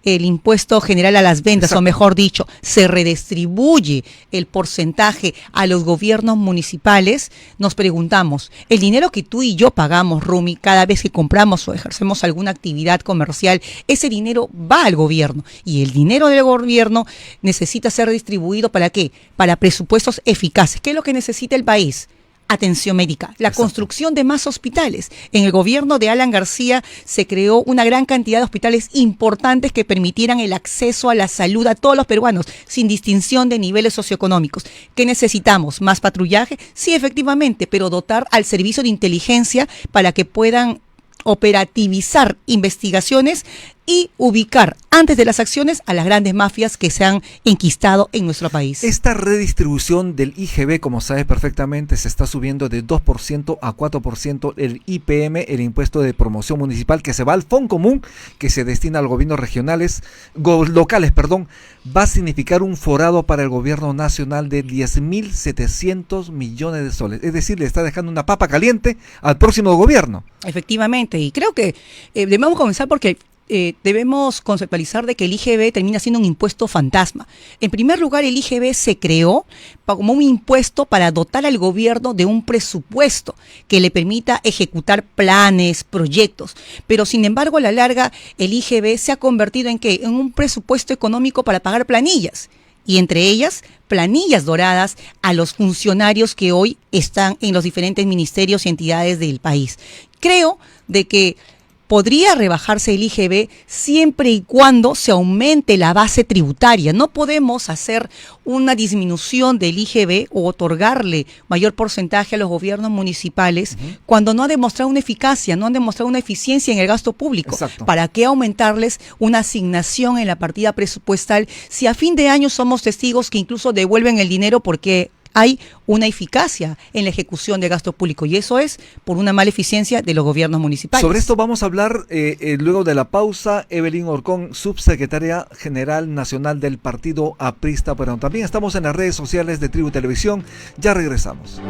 el impuesto general a las ventas, o mejor dicho, se redistribuye el porcentaje a los gobiernos municipales, nos preguntamos, el dinero que tú y yo pagamos, Rumi, cada vez que compramos o ejercemos alguna actividad comercial, ese dinero va al gobierno, y el dinero del gobierno necesita ser distribuido ¿para qué? Para presupuestos eficaces. ¿Qué es lo que necesita el país? Atención médica, la construcción de más hospitales. En el gobierno de Alan García se creó una gran cantidad de hospitales importantes que permitieran el acceso a la salud a todos los peruanos, sin distinción de niveles socioeconómicos. ¿Qué necesitamos? ¿Más patrullaje? Sí, efectivamente, pero dotar al servicio de inteligencia para que puedan operativizar investigaciones y ubicar antes de las acciones a las grandes mafias que se han enquistado en nuestro país. Esta redistribución del IGB, como sabes perfectamente, se está subiendo de 2% a 4% el IPM, el impuesto de promoción municipal, que se va al fondo común, que se destina a los gobiernos locales, va a significar un forado para el gobierno nacional de 10.700 millones de soles. Es decir, le está dejando una papa caliente al próximo gobierno. Efectivamente, y creo que debemos comenzar porque debemos conceptualizar de que el IGB termina siendo un impuesto fantasma. En primer lugar, el IGB se creó como un impuesto para dotar al gobierno de un presupuesto que le permita ejecutar planes, proyectos. Pero sin embargo, a la larga, el IGB se ha convertido en ¿qué? En un presupuesto económico para pagar planillas. Y entre ellas, planillas doradas a los funcionarios que hoy están en los diferentes ministerios y entidades del país. Creo de que podría rebajarse el IGB siempre y cuando se aumente la base tributaria. No podemos hacer una disminución del IGB o otorgarle mayor porcentaje a los gobiernos municipales cuando no ha demostrado una eficacia, no han demostrado una eficiencia en el gasto público. Exacto. ¿Para qué aumentarles una asignación en la partida presupuestal si a fin de año somos testigos que incluso devuelven el dinero porque hay una eficacia en la ejecución de gasto público, y eso es por una mala eficiencia de los gobiernos municipales? Sobre esto vamos a hablar luego de la pausa. Evelyn Orcón, subsecretaria general nacional del Partido Aprista, pero también estamos en las redes sociales de Tribu Televisión. Ya regresamos.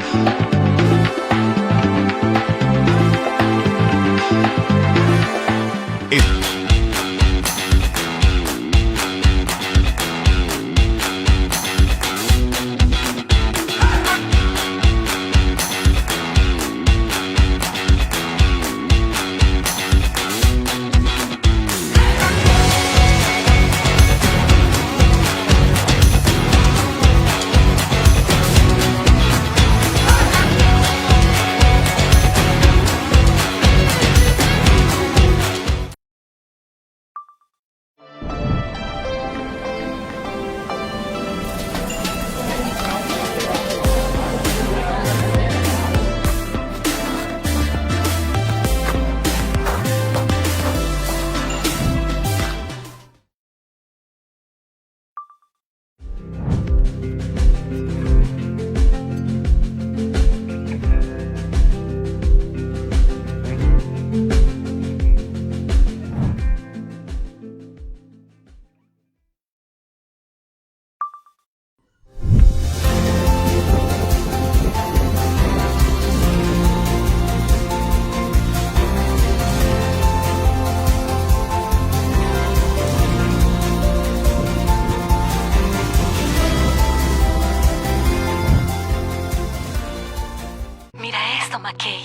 esto, McKay?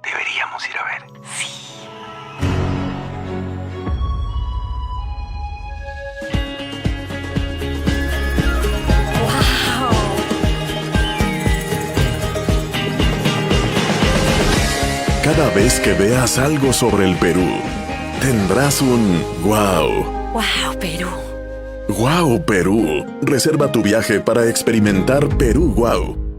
Deberíamos ir a ver. Sí. Cada vez que veas algo sobre el Perú, tendrás un wow. ¡Wow, Perú! Wow, Perú. Reserva tu viaje para experimentar Perú Wow.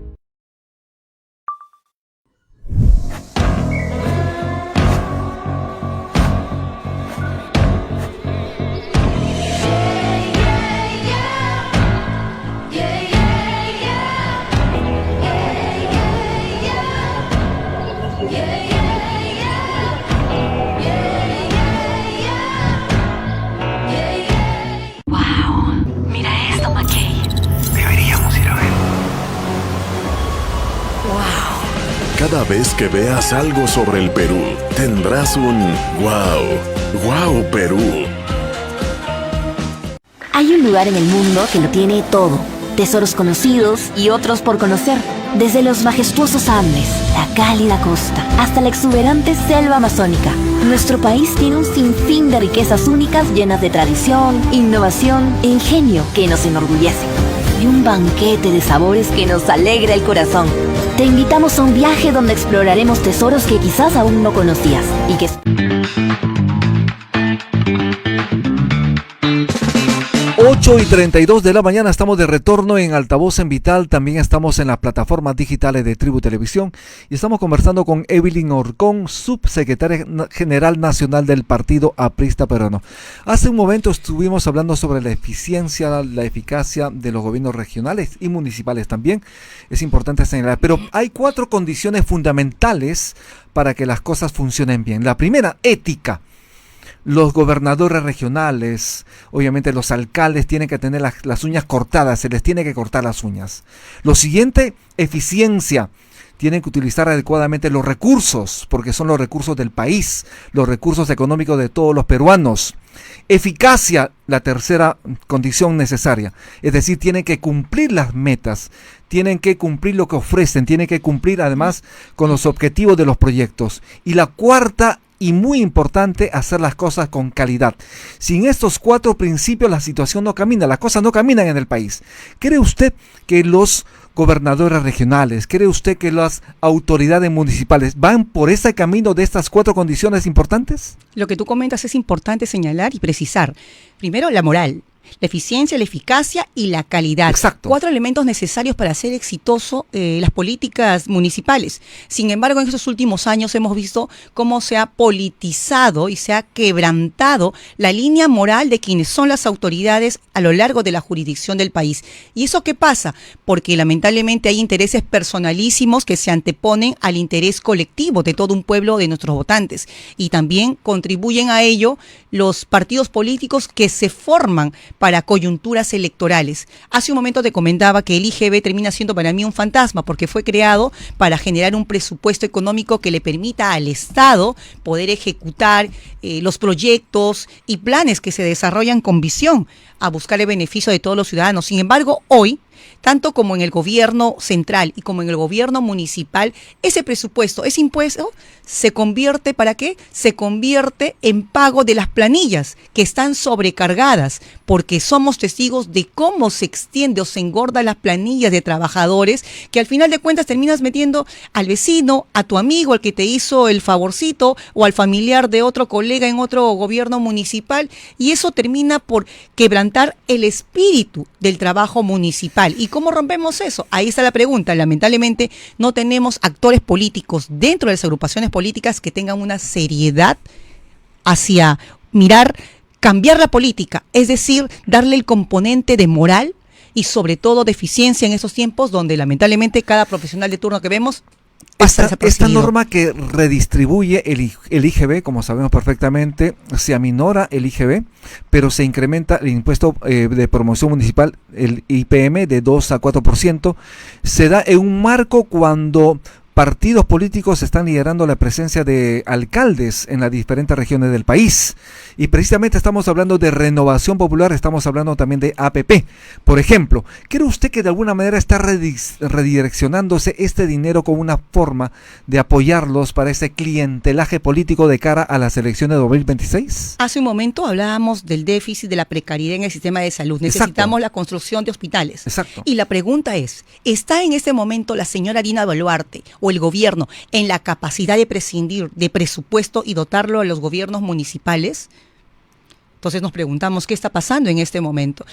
Cada vez que veas algo sobre el Perú, tendrás un wow. Wow, Perú. Hay un lugar en el mundo que lo tiene todo. Tesoros conocidos y otros por conocer. Desde los majestuosos Andes, la cálida costa, hasta la exuberante selva amazónica. Nuestro país tiene un sinfín de riquezas únicas llenas de tradición, innovación e ingenio que nos enorgullece. Y un banquete de sabores que nos alegra el corazón. Te invitamos a un viaje donde exploraremos tesoros que quizás aún no conocías y que... 8:32 de la mañana, estamos de retorno en Altavoz en Vital, también estamos en las plataformas digitales de Tribu Televisión y estamos conversando con Evelyn Orcón, subsecretaria general nacional del Partido Aprista Peruano. Hace un momento estuvimos hablando sobre la eficiencia, la eficacia de los gobiernos regionales y municipales también, es importante señalar, pero hay 4 condiciones fundamentales para que las cosas funcionen bien. La primera, ética. Los gobernadores regionales, obviamente los alcaldes tienen que tener las uñas cortadas, se les tiene que cortar las uñas. Lo siguiente, eficiencia. Tienen que utilizar adecuadamente los recursos, porque son los recursos del país, los recursos económicos de todos los peruanos. Eficacia, la tercera condición necesaria. Es decir, tienen que cumplir las metas, tienen que cumplir lo que ofrecen, tienen que cumplir además con los objetivos de los proyectos. Y la cuarta, y muy importante, hacer las cosas con calidad. Sin estos 4 principios la situación no camina, las cosas no caminan en el país. ¿Cree usted que los gobernadores regionales, cree usted que las autoridades municipales van por ese camino de estas 4 condiciones importantes? Lo que tú comentas es importante señalar y precisar. Primero, la moral. La eficiencia, la eficacia y la calidad. Exacto. 4 elementos necesarios para hacer exitoso las políticas municipales. Sin embargo, en estos últimos años hemos visto cómo se ha politizado y se ha quebrantado la línea moral de quienes son las autoridades a lo largo de la jurisdicción del país. ¿Y eso qué pasa? Porque lamentablemente hay intereses personalísimos que se anteponen al interés colectivo de todo un pueblo, de nuestros votantes. Y también contribuyen a ello los partidos políticos que se forman para coyunturas electorales. Hace un momento te comentaba que el IGB termina siendo para mí un fantasma porque fue creado para generar un presupuesto económico que le permita al Estado poder ejecutar los proyectos y planes que se desarrollan con visión a buscar el beneficio de todos los ciudadanos. Sin embargo, hoy, tanto como en el gobierno central y como en el gobierno municipal, ese presupuesto, ese impuesto, se convierte, ¿para qué? Se convierte en pago de las planillas que están sobrecargadas, porque somos testigos de cómo se extiende o se engorda las planillas de trabajadores, que al final de cuentas terminas metiendo al vecino, a tu amigo, al que te hizo el favorcito, o al familiar de otro colega en otro gobierno municipal, y eso termina por quebrantar el espíritu del trabajo municipal. ¿Y cómo rompemos eso? Ahí está la pregunta. Lamentablemente no tenemos actores políticos dentro de las agrupaciones políticas que tengan una seriedad hacia mirar, cambiar la política, es decir, darle el componente de moral y sobre todo de eficiencia en esos tiempos donde lamentablemente cada profesional de turno que vemos Esta norma que redistribuye el IGB, como sabemos perfectamente, se aminora el IGB, pero se incrementa el impuesto de promoción municipal, el IPM, de 2 a 4%. Se da en un marco cuando partidos políticos están liderando la presencia de alcaldes en las diferentes regiones del país. Y precisamente estamos hablando de Renovación Popular, estamos hablando también de APP. Por ejemplo, ¿cree usted que de alguna manera está redireccionándose este dinero como una forma de apoyarlos para ese clientelaje político de cara a las elecciones de 2026? Hace un momento hablábamos del déficit, de la precariedad en el sistema de salud. Necesitamos la construcción de hospitales. Exacto. Y la pregunta es, ¿está en este momento la señora Dina Boluarte o el gobierno en la capacidad de prescindir de presupuesto y dotarlo a los gobiernos municipales? Entonces nos preguntamos qué está pasando en este momento.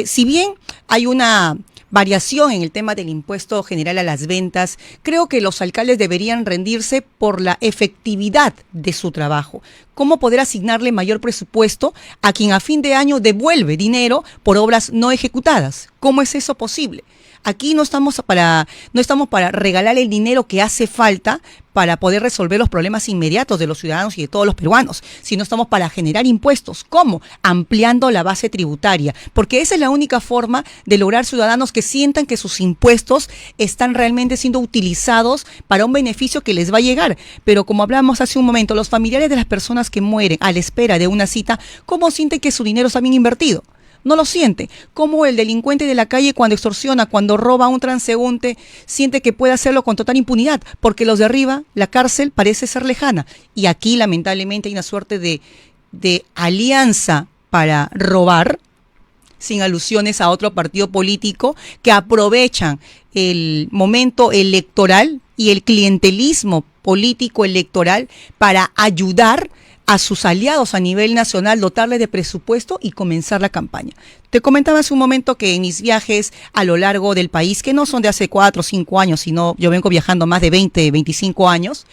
Si bien hay una variación en el tema del impuesto general a las ventas, creo que los alcaldes deberían rendirse por la efectividad de su trabajo. ¿Cómo poder asignarle mayor presupuesto a quien a fin de año devuelve dinero por obras no ejecutadas? ¿Cómo es eso posible? Aquí no estamos para regalar el dinero que hace falta para poder resolver los problemas inmediatos de los ciudadanos y de todos los peruanos, sino estamos para generar impuestos. ¿Cómo? Ampliando la base tributaria, porque esa es la única forma de lograr ciudadanos que sientan que sus impuestos están realmente siendo utilizados para un beneficio que les va a llegar. Pero como hablamos hace un momento, los familiares de las personas que mueren a la espera de una cita, ¿cómo sienten que su dinero está bien invertido? No lo siente. Como el delincuente de la calle cuando extorsiona, cuando roba a un transeúnte, siente que puede hacerlo con total impunidad, porque los de arriba, la cárcel parece ser lejana. Y aquí lamentablemente hay una suerte de alianza para robar, sin alusiones a otro partido político, que aprovechan el momento electoral y el clientelismo político electoral para ayudar a sus aliados a nivel nacional, dotarle de presupuesto y comenzar la campaña. Te comentaba hace un momento que en mis viajes a lo largo del país, que no son de hace 4 o 5 años, sino yo vengo viajando más de 20, 25 años,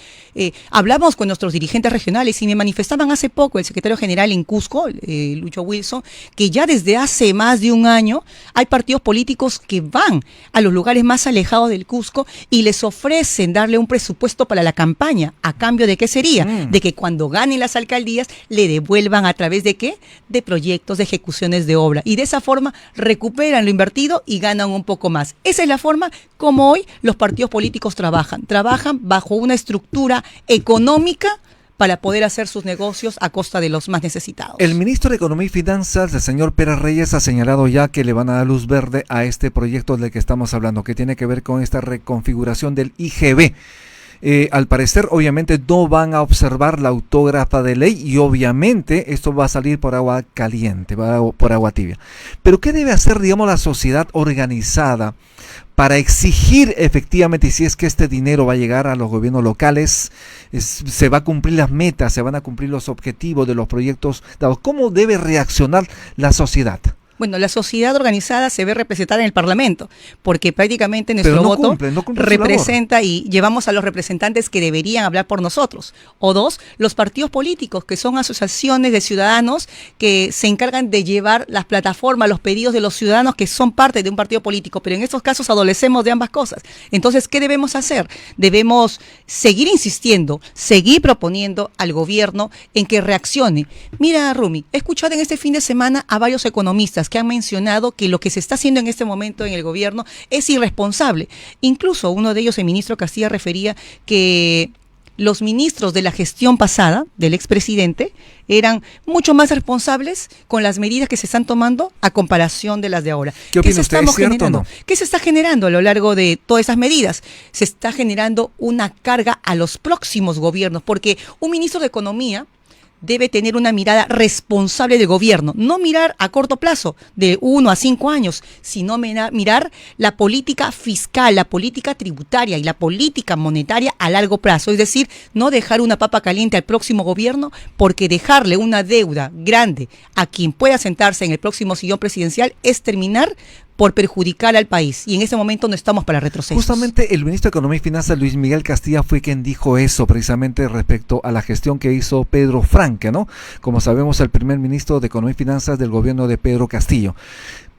hablamos con nuestros dirigentes regionales y me manifestaban hace poco el secretario general en Cusco, Lucho Wilson, que ya desde hace más de un año hay partidos políticos que van a los lugares más alejados del Cusco y les ofrecen darle un presupuesto para la campaña. ¿A cambio de qué sería? De que cuando ganen las alcaldías le devuelvan a través de ¿qué? De proyectos, de ejecuciones de obra. Y de esa forma recuperan lo invertido y ganan un poco más. Esa es la forma como hoy los partidos políticos trabajan. Trabajan bajo una estructura económica para poder hacer sus negocios a costa de los más necesitados. El ministro de Economía y Finanzas, el señor Pérez Reyes, ha señalado ya que le van a dar luz verde a este proyecto del que estamos hablando, que tiene que ver con esta reconfiguración del IGB. Al parecer, obviamente, no van a observar la autógrafa de ley y obviamente esto va a salir por agua caliente, por agua tibia. Pero ¿qué debe hacer, digamos, la sociedad organizada para exigir efectivamente si es que este dinero va a llegar a los gobiernos locales, se va a cumplir las metas, se van a cumplir los objetivos de los proyectos dados? ¿Cómo debe reaccionar la sociedad? Bueno, la sociedad organizada se ve representada en el Parlamento, porque prácticamente nuestro voto representa y llevamos a los representantes que deberían hablar por nosotros. O dos, los partidos políticos, que son asociaciones de ciudadanos que se encargan de llevar las plataformas, los pedidos de los ciudadanos que son parte de un partido político, pero en estos casos adolecemos de ambas cosas. Entonces, ¿qué debemos hacer? Debemos seguir insistiendo, seguir proponiendo al gobierno en que reaccione. Mira, Rumi, he escuchado en este fin de semana a varios economistas que han mencionado que lo que se está haciendo en este momento en el gobierno es irresponsable. Incluso uno de ellos, el ministro Castilla, refería que los ministros de la gestión pasada, del expresidente, eran mucho más responsables con las medidas que se están tomando a comparación de las de ahora. ¿Qué opina usted? ¿Es cierto o no? ¿Qué se está generando a lo largo de todas esas medidas? Se está generando una carga a los próximos gobiernos, porque un ministro de Economía debe tener una mirada responsable del gobierno, no mirar a corto plazo, de 1 a 5 años, sino mirar la política fiscal, la política tributaria y la política monetaria a largo plazo. Es decir, no dejar una papa caliente al próximo gobierno, porque dejarle una deuda grande a quien pueda sentarse en el próximo sillón presidencial es terminar por perjudicar al país, y en ese momento no estamos para retrocesos. Justamente el ministro de Economía y Finanzas, Luis Miguel Castilla, fue quien dijo eso precisamente respecto a la gestión que hizo Pedro Franque, ¿no? Como sabemos, el primer ministro de Economía y Finanzas del gobierno de Pedro Castillo.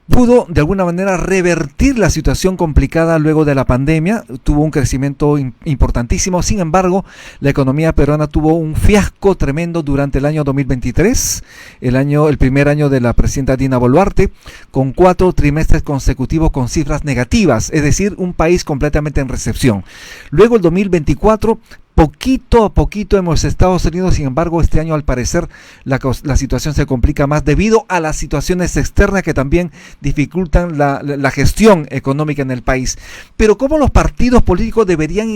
pudo de alguna manera revertir la situación complicada luego de la pandemia, tuvo un crecimiento importantísimo. Sin embargo, la economía peruana tuvo un fiasco tremendo durante el año 2023, el primer año de la presidenta Dina Boluarte, con 4 trimestres consecutivos con cifras negativas, es decir, un país completamente en recesión. Luego el 2024, poquito a poquito hemos estado teniendo, sin embargo, este año al parecer la situación se complica más debido a las situaciones externas que también dificultan la gestión económica en el país. Pero ¿cómo los partidos políticos deberían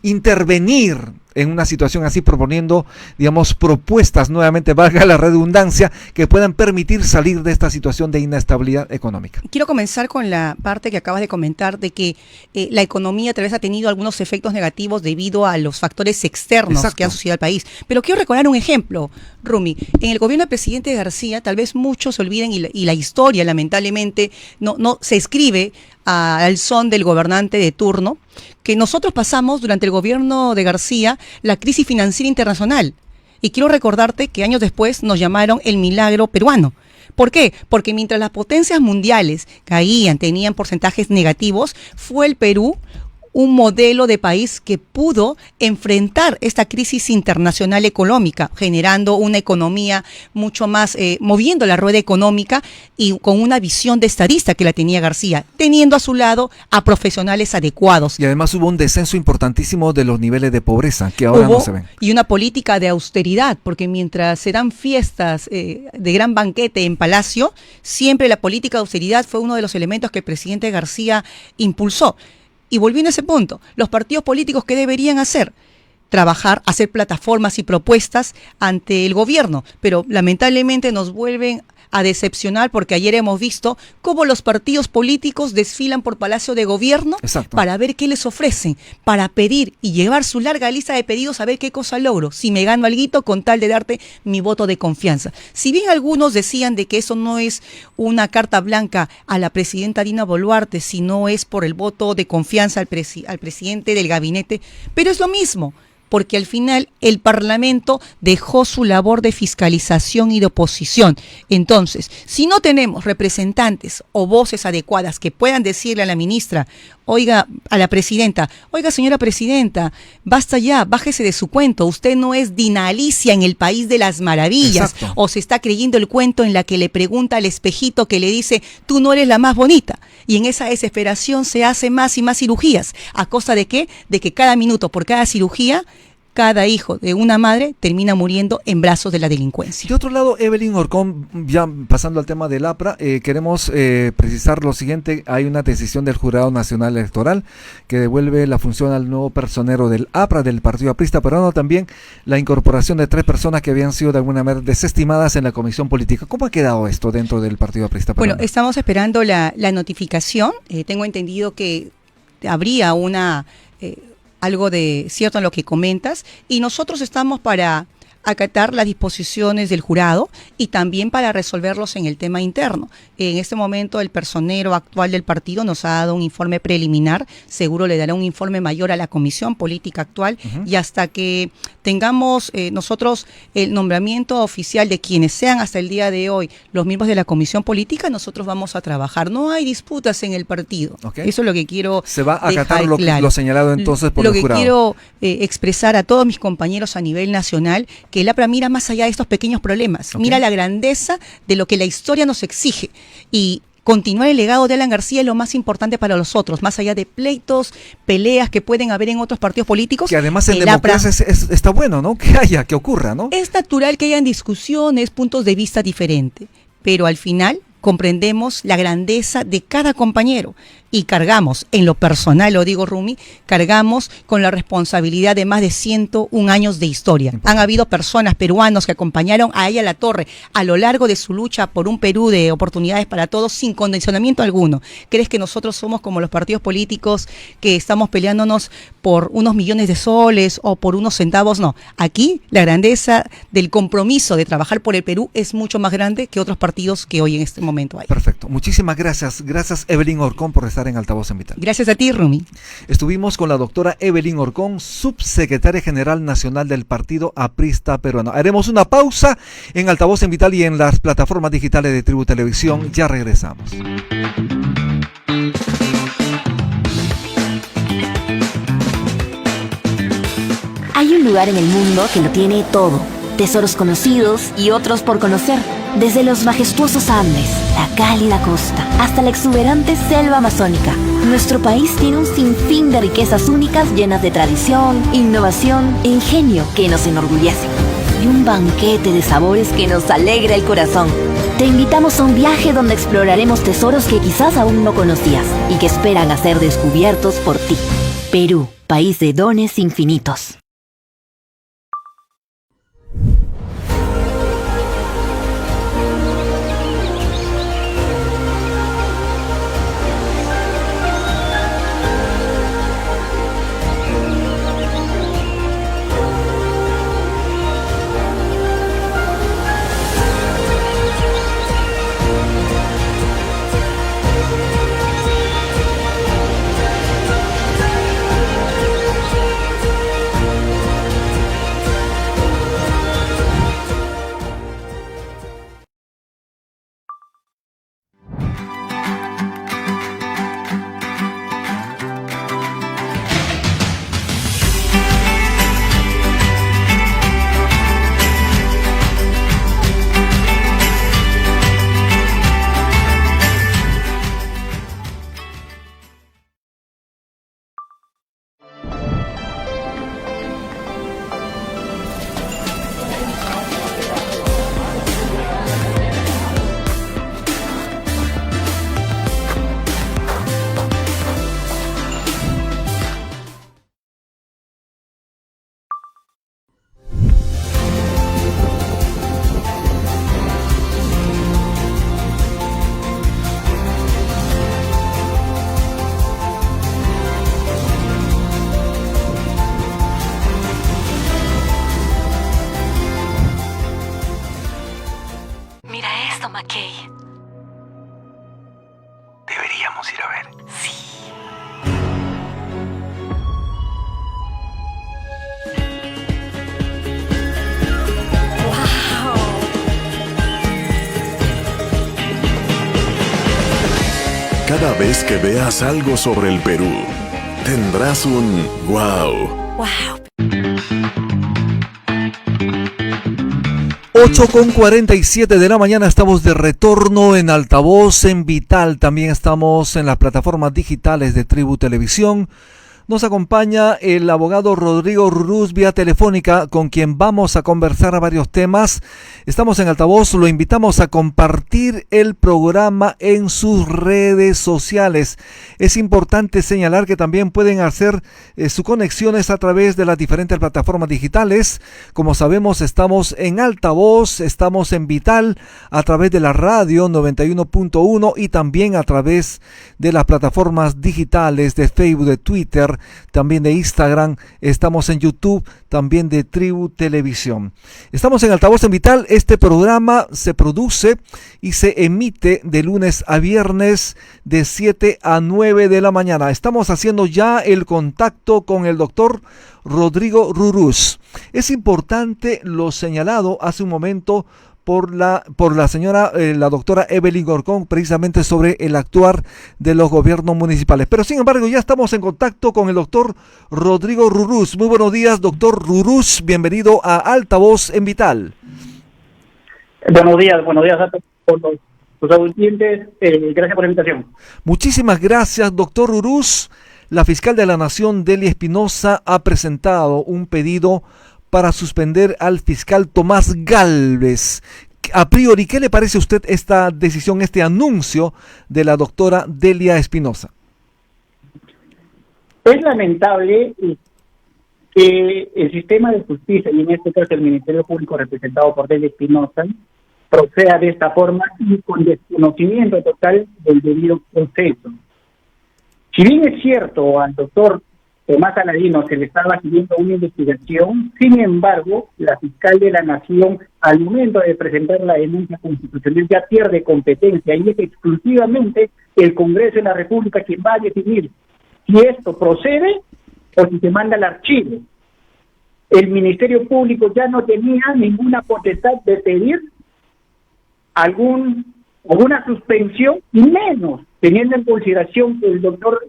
intervenir en una situación así, proponiendo, digamos, propuestas, nuevamente valga la redundancia, que puedan permitir salir de esta situación de inestabilidad económica? Quiero comenzar con la parte que acabas de comentar de que la economía tal vez ha tenido algunos efectos negativos debido a los factores externos. Exacto. Que han sucedido al país. Pero quiero recordar un ejemplo, Rumi. En el gobierno del presidente García, tal vez muchos se olviden y la historia lamentablemente no se escribe al son del gobernante de turno, que nosotros pasamos durante el gobierno de García la crisis financiera internacional. Y quiero recordarte que años después nos llamaron el milagro peruano. ¿Por qué? Porque mientras las potencias mundiales caían, tenían porcentajes negativos, fue el Perú un modelo de país que pudo enfrentar esta crisis internacional económica, generando una economía mucho más, moviendo la rueda económica y con una visión de estadista que la tenía García, teniendo a su lado a profesionales adecuados. Y además hubo un descenso importantísimo de los niveles de pobreza que ahora no se ven. Y una política de austeridad, porque mientras se dan fiestas de gran banquete en Palacio, siempre la política de austeridad fue uno de los elementos que el presidente García impulsó. Y volviendo a ese punto, los partidos políticos, ¿qué deberían hacer? Trabajar, hacer plataformas y propuestas ante el gobierno, pero lamentablemente nos vuelven a decepcionar porque ayer hemos visto cómo los partidos políticos desfilan por Palacio de Gobierno. Exacto. Para ver qué les ofrecen, para pedir y llevar su larga lista de pedidos a ver qué cosa logro, si me gano alguito con tal de darte mi voto de confianza. Si bien algunos decían de que eso no es una carta blanca a la presidenta Dina Boluarte, sino es por el voto de confianza al presidente del gabinete, pero es lo mismo. Porque al final el Parlamento dejó su labor de fiscalización y de oposición. Entonces, si no tenemos representantes o voces adecuadas que puedan decirle a la ministra, oiga, a la presidenta, oiga señora presidenta, basta ya, bájese de su cuento, usted no es Dina Alicia en el País de las Maravillas. Exacto. O se está creyendo el cuento en la que le pregunta al espejito que le dice, tú no eres la más bonita. Y en esa desesperación se hace más y más cirugías. ¿A costa de qué? De que cada minuto, por cada cirugía, cada hijo de una madre termina muriendo en brazos de la delincuencia. De otro lado, Evelyn Orcón, ya pasando al tema del APRA, queremos precisar lo siguiente. Hay una decisión del Jurado Nacional Electoral que devuelve la función al nuevo personero del APRA, del Partido Aprista Peruano, también la incorporación de 3 personas que habían sido de alguna manera desestimadas en la Comisión Política. ¿Cómo ha quedado esto dentro del Partido Aprista Peruano? Bueno, estamos esperando la notificación. Tengo entendido que habría algo de cierto en lo que comentas, y nosotros estamos para acatar las disposiciones del jurado y también para resolverlos en el tema interno. En este momento el personero actual del partido nos ha dado un informe preliminar, seguro le dará un informe mayor a la comisión política actual, y hasta que tengamos nosotros el nombramiento oficial de quienes sean hasta el día de hoy los miembros de la comisión política, nosotros vamos a trabajar. No hay disputas en el partido. Okay. Eso es lo que quiero Se va a acatar lo señalado entonces por el jurado. Lo que quiero expresar a todos mis compañeros a nivel nacional, que el APRA mira más allá de estos pequeños problemas, mira la grandeza de lo que la historia nos exige, y continuar el legado de Alan García es lo más importante para los otros, más allá de pleitos, peleas que pueden haber en otros partidos políticos. Que además en democracia está bueno, ¿no? Que ocurra, ¿no? Es natural que hayan discusiones, puntos de vista diferentes, pero al final comprendemos la grandeza de cada compañero y cargamos, en lo personal lo digo Rumi, cargamos con la responsabilidad de más de 101 años de historia. Han habido personas peruanos que acompañaron a ella Latorre a lo largo de su lucha por un Perú de oportunidades para todos sin condicionamiento alguno. ¿Crees que nosotros somos como los partidos políticos que estamos peleándonos por unos millones de soles o por unos centavos? No, aquí la grandeza del compromiso de trabajar por el Perú es mucho más grande que otros partidos que hoy en este momento momento hay. Perfecto. Muchísimas gracias. Gracias, Evelyn Orcón, por estar en Altavoz en Vital. Gracias a ti, Rumi. Estuvimos con la doctora Evelyn Orcón, subsecretaria general nacional del Partido Aprista Peruano. Haremos una pausa en Altavoz en Vital y en las plataformas digitales de Tribu Televisión. Ya regresamos. Hay un lugar en el mundo que lo tiene todo. Tesoros conocidos y otros por conocer. Desde los majestuosos Andes, la cálida costa, hasta la exuberante selva amazónica. Nuestro país tiene un sinfín de riquezas únicas llenas de tradición, innovación e ingenio que nos enorgullece. Y un banquete de sabores que nos alegra el corazón. Te invitamos a un viaje donde exploraremos tesoros que quizás aún no conocías y que esperan a ser descubiertos por ti. Perú, país de dones infinitos. McKay. Deberíamos ir a ver. Sí. ¡Wow! Cada vez que veas algo sobre el Perú, tendrás un wow. ¡Wow! 8:47 de la mañana, estamos de retorno en Altavoz en Vital. También estamos en las plataformas digitales de Tribu Televisión. Nos acompaña el abogado Rodrigo Rurús vía telefónica, con quien vamos a conversar varios temas. Estamos en Altavoz, lo invitamos a compartir el programa en sus redes sociales. Es importante señalar que también pueden hacer sus conexiones a través de las diferentes plataformas digitales. Como sabemos, estamos en Altavoz, estamos en Vital a través de la radio 91.1 y también a través de las plataformas digitales de Facebook, de Twitter, también de Instagram. Estamos en YouTube, también de Tribu Televisión. Estamos en Altavoz en Vital. Este programa se produce y se emite de lunes a viernes de 7 a 9 de la mañana. Estamos haciendo ya el contacto con el doctor Rodrigo Rurús. Es importante lo señalado hace un momento por la señora, la doctora Evelyn Orcón, precisamente sobre el actuar de los gobiernos municipales. Pero sin embargo, ya estamos en contacto con el doctor Rodrigo Rurús. Muy buenos días, doctor Rurús. Bienvenido a Altavoz en Vital. Buenos días a todos los audientes. Gracias por la invitación. Muchísimas gracias, doctor Rurús. La fiscal de la Nación, Delia Espinosa, ha presentado un pedido para suspender al fiscal Tomás Gálvez. A priori, ¿qué le parece a usted esta decisión, este anuncio de la doctora Delia Espinosa? Es lamentable que el sistema de justicia, y en este caso el Ministerio Público representado por Delia Espinosa, proceda de esta forma y con desconocimiento total del debido proceso. Si bien es cierto, al doctor Tomás Aladino se le estaba siguiendo una investigación. Sin embargo, la fiscal de la Nación, al momento de presentar la denuncia constitucional, ya pierde competencia y es exclusivamente el Congreso de la República quien va a definir si esto procede o si se manda al archivo. El Ministerio Público ya no tenía ninguna potestad de pedir alguna suspensión, y menos teniendo en consideración que el doctor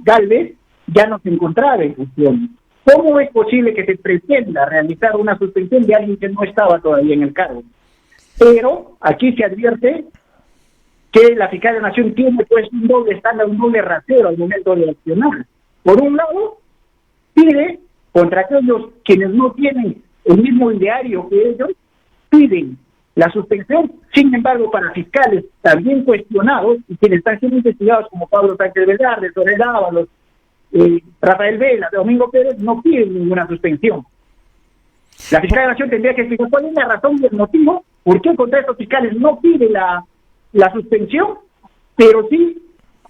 Gálvez ya no se encontraba en función. ¿Cómo es posible que se pretenda realizar una suspensión de alguien que no estaba todavía en el cargo? Pero aquí se advierte que la fiscal de la Nación tiene pues un doble estándar, un doble rasero al momento de accionar. Por un lado, pide contra aquellos quienes no tienen el mismo ideario que ellos, piden la suspensión. Sin embargo, para fiscales también cuestionados y quienes están siendo investigados como Pablo Sánchez Velarde, Torres Dávalos, Rafael Vela, Domingo Pérez, no piden ninguna suspensión. La fiscal de la Nación tendría que explicar cuál es la razón y el motivo por qué contra estos fiscales no pide la suspensión, pero sí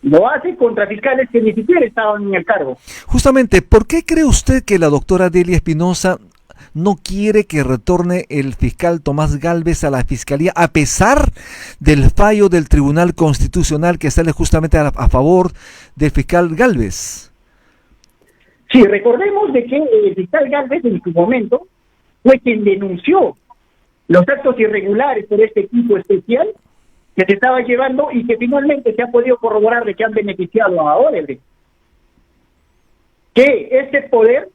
lo hace contra fiscales que ni siquiera estaban en el cargo. Justamente, ¿por qué cree usted que la doctora Delia Espinosa no quiere que retorne el fiscal Tomás Gálvez a la Fiscalía, a pesar del fallo del Tribunal Constitucional que sale justamente a favor del fiscal Gálvez? Sí, recordemos de que el fiscal Gálvez en su momento fue quien denunció los actos irregulares por este equipo especial que se estaba llevando y que finalmente se ha podido corroborar de que han beneficiado a Odebrecht. Que este poder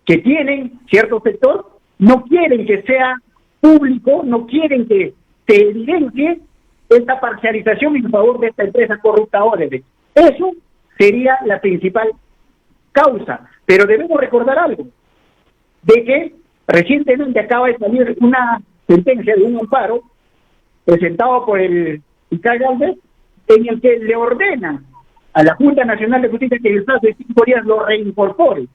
que tienen cierto sector no quieren que sea público, no quieren que se evidencie esta parcialización en favor de esta empresa corrupta Odebrecht. Eso sería la principal causa, pero debemos recordar algo, de que recientemente acaba de salir una sentencia de un amparo presentado por el fiscal Gálvez, en el que le ordena a la Junta Nacional de Justicia que en el plazo de 5 días lo reincorpore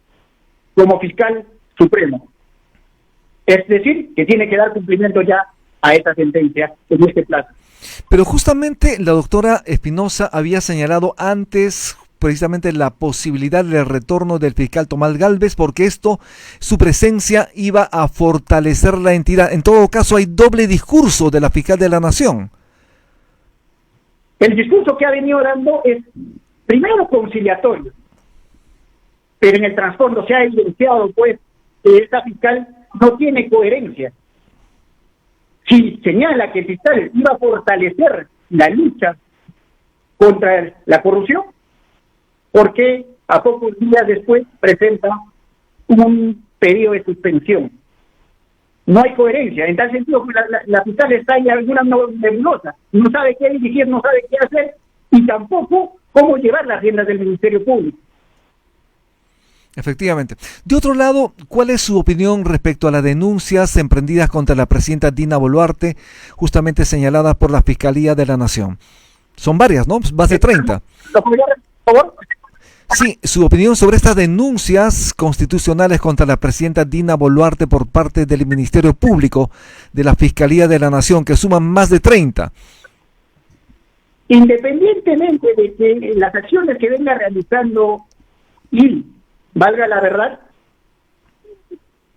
como fiscal supremo. Es decir, que tiene que dar cumplimiento ya a esta sentencia en este plazo. Pero justamente la doctora Espinosa había señalado antes precisamente la posibilidad del retorno del fiscal Tomás Gálvez, porque su presencia iba a fortalecer la entidad. En todo caso, hay doble discurso de la fiscal de la Nación. El discurso que ha venido dando es, primero, conciliatorio, pero en el trasfondo se ha evidenciado, pues, que esta fiscal no tiene coherencia. Si señala que el fiscal iba a fortalecer la lucha contra la corrupción, porque a pocos días después presenta un pedido de suspensión. No hay coherencia. En tal sentido, la fiscal está en alguna nebulosa. No sabe qué dirigir, no sabe qué hacer y tampoco cómo llevar las riendas del Ministerio Público. Efectivamente. De otro lado, ¿cuál es su opinión respecto a las denuncias emprendidas contra la presidenta Dina Boluarte, justamente señaladas por la Fiscalía de la Nación? Son varias, ¿no? Más de 30. Por favor. Sí, su opinión sobre estas denuncias constitucionales contra la presidenta Dina Boluarte por parte del Ministerio Público de la Fiscalía de la Nación, que suman más de 30. Independientemente de que las acciones que venga realizando y valga la verdad,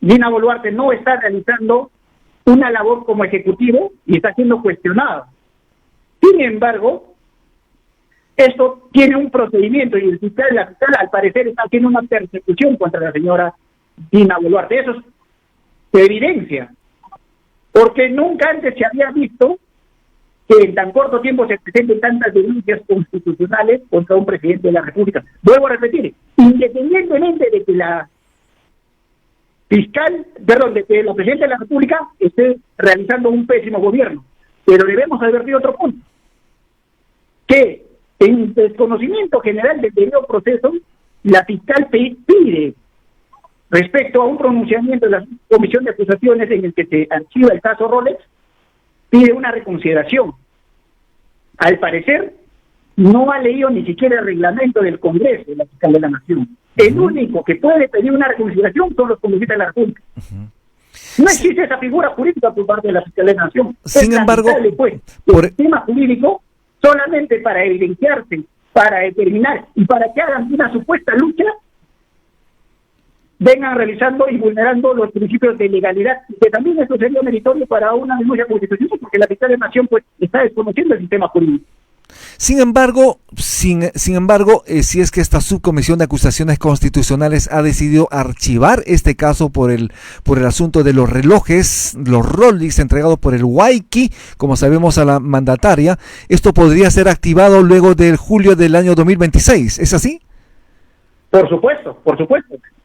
Dina Boluarte no está realizando una labor como ejecutivo y está siendo cuestionada. Sin embargo, esto tiene un procedimiento y la fiscal al parecer está haciendo una persecución contra la señora Dina Boluarte. Eso se evidencia, porque nunca antes se había visto que en tan corto tiempo se presenten tantas denuncias constitucionales contra un presidente de la República. Vuelvo a repetir, independientemente de que la de que la presidenta de la República esté realizando un pésimo gobierno, pero debemos advertir otro punto, que en desconocimiento general del debido proceso, la fiscal pide, respecto a un pronunciamiento de la Comisión de Acusaciones en el que se archiva el caso Rolex, pide una reconsideración. Al parecer, no ha leído ni siquiera el reglamento del Congreso de la Fiscal de la Nación. El único que puede pedir una reconsideración son los congresistas de la República. No existe esa figura jurídica por parte de la Fiscal de la Nación. Sin embargo, el sistema jurídico solamente para evidenciarse para determinar y para que hagan una supuesta lucha, vengan realizando y vulnerando los principios de legalidad, que también eso sería meritorio para una denuncia constitucional, porque la fiscal de Nación pues está desconociendo el sistema jurídico. Sin embargo, si es que esta subcomisión de acusaciones constitucionales ha decidido archivar este caso por el asunto de los relojes, los Rolex entregados por el Waiki, como sabemos a la mandataria, esto podría ser activado luego del julio del año 2026, ¿es así? Por supuesto,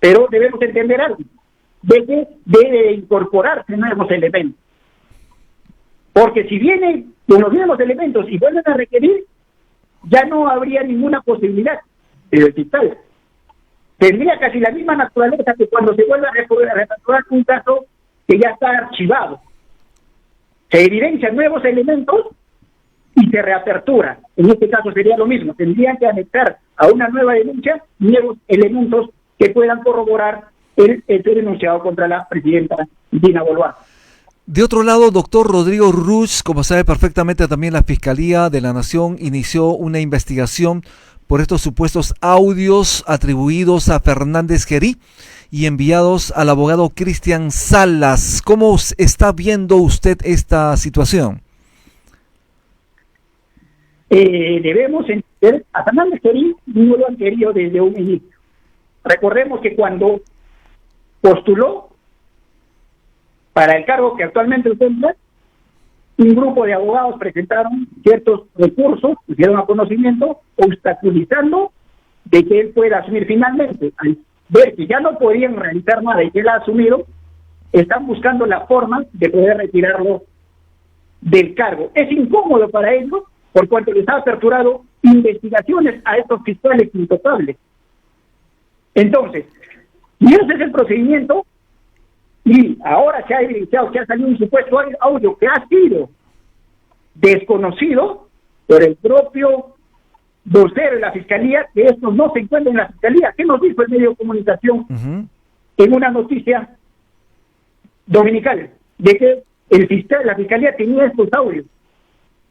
pero debemos entender algo, de que debe incorporarse nuevos elementos, porque si vienen con los mismos elementos y vuelven a requerir, ya no habría ninguna posibilidad, pero el fiscal tendría casi la misma naturaleza que cuando se vuelve a repatriar un caso que ya está archivado. Se evidencian nuevos elementos y se reapertura. En este caso sería lo mismo, tendrían que anexar a una nueva denuncia nuevos elementos que puedan corroborar el denunciado contra la presidenta Dina Boluarte. De otro lado, doctor Rodrigo Ruch, como sabe perfectamente, también la Fiscalía de la Nación inició una investigación por estos supuestos audios atribuidos a Fernández Gerí y enviados al abogado Cristian Salas. ¿Cómo está viendo usted esta situación? Debemos entender, a Fernández Gerí no lo han querido desde un inicio. Recordemos que cuando postuló para el cargo que actualmente ostenta, un grupo de abogados presentaron ciertos recursos, hicieron a conocimiento, obstaculizando de que él pueda asumir finalmente. Al ver que ya no podían realizar nada y que él ha asumido, están buscando la forma de poder retirarlo del cargo. Es incómodo para ellos, por cuanto les ha aperturado investigaciones a estos fiscales intocables. Entonces, y ese es el procedimiento. Y ahora se ha evidenciado que ha salido un supuesto audio que ha sido desconocido por el propio vocero de la Fiscalía, que estos no se encuentran en la Fiscalía. ¿Qué nos dijo el medio de comunicación en una noticia dominical? De que el fiscal, la Fiscalía tenía estos audios,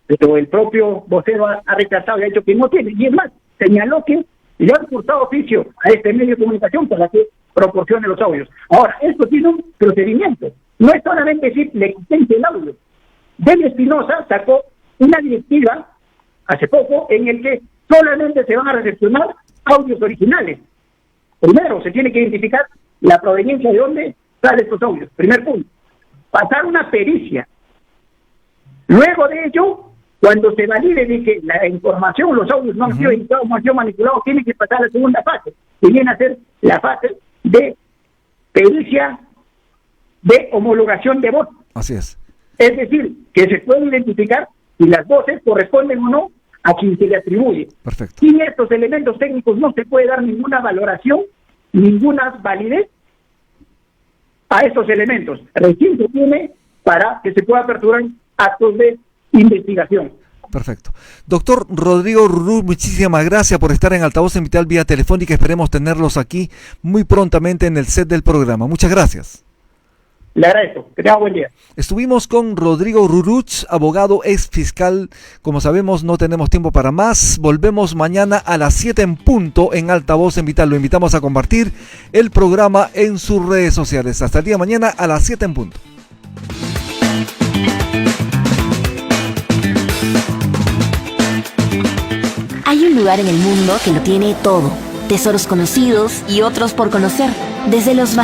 pero el propio vocero ha rechazado y ha dicho que no tiene. Y es más, señaló que le han cursado oficio a este medio de comunicación para que proporcione los audios. Ahora, esto tiene un procedimiento. No es solamente decir, le quiten el audio. Del Espinosa sacó una directiva hace poco en el que solamente se van a recepcionar audios originales. Primero, se tiene que identificar la proveniencia de dónde salen estos audios. Primer punto. Pasar una pericia. Luego de ello, cuando se valide de que la información, los audios no han sido editados, no han sido manipulados, tiene que pasar a la segunda fase, que viene a ser la fase de pericia de homologación de voz. Así es. Es decir, que se puede identificar si las voces corresponden o no a quien se le atribuye. Perfecto. Sin estos elementos técnicos no se puede dar ninguna valoración, ninguna validez a estos elementos. Recién se tiene para que se pueda aperturar actos de investigación. Perfecto. Doctor Rodrigo Ruch, muchísimas gracias por estar en Altavoz en Vital vía telefónica. Esperemos tenerlos aquí muy prontamente en el set del programa. Muchas gracias. Le agradezco. Que tenga buen día. Estuvimos con Rodrigo Ruch, abogado ex fiscal. Como sabemos, no tenemos tiempo para más. Volvemos mañana a las 7 en punto en Altavoz en Vital. Lo invitamos a compartir el programa en sus redes sociales. Hasta el día de mañana a las 7 en punto. Hay un lugar en el mundo que lo tiene todo. Tesoros conocidos y otros por conocer. Desde los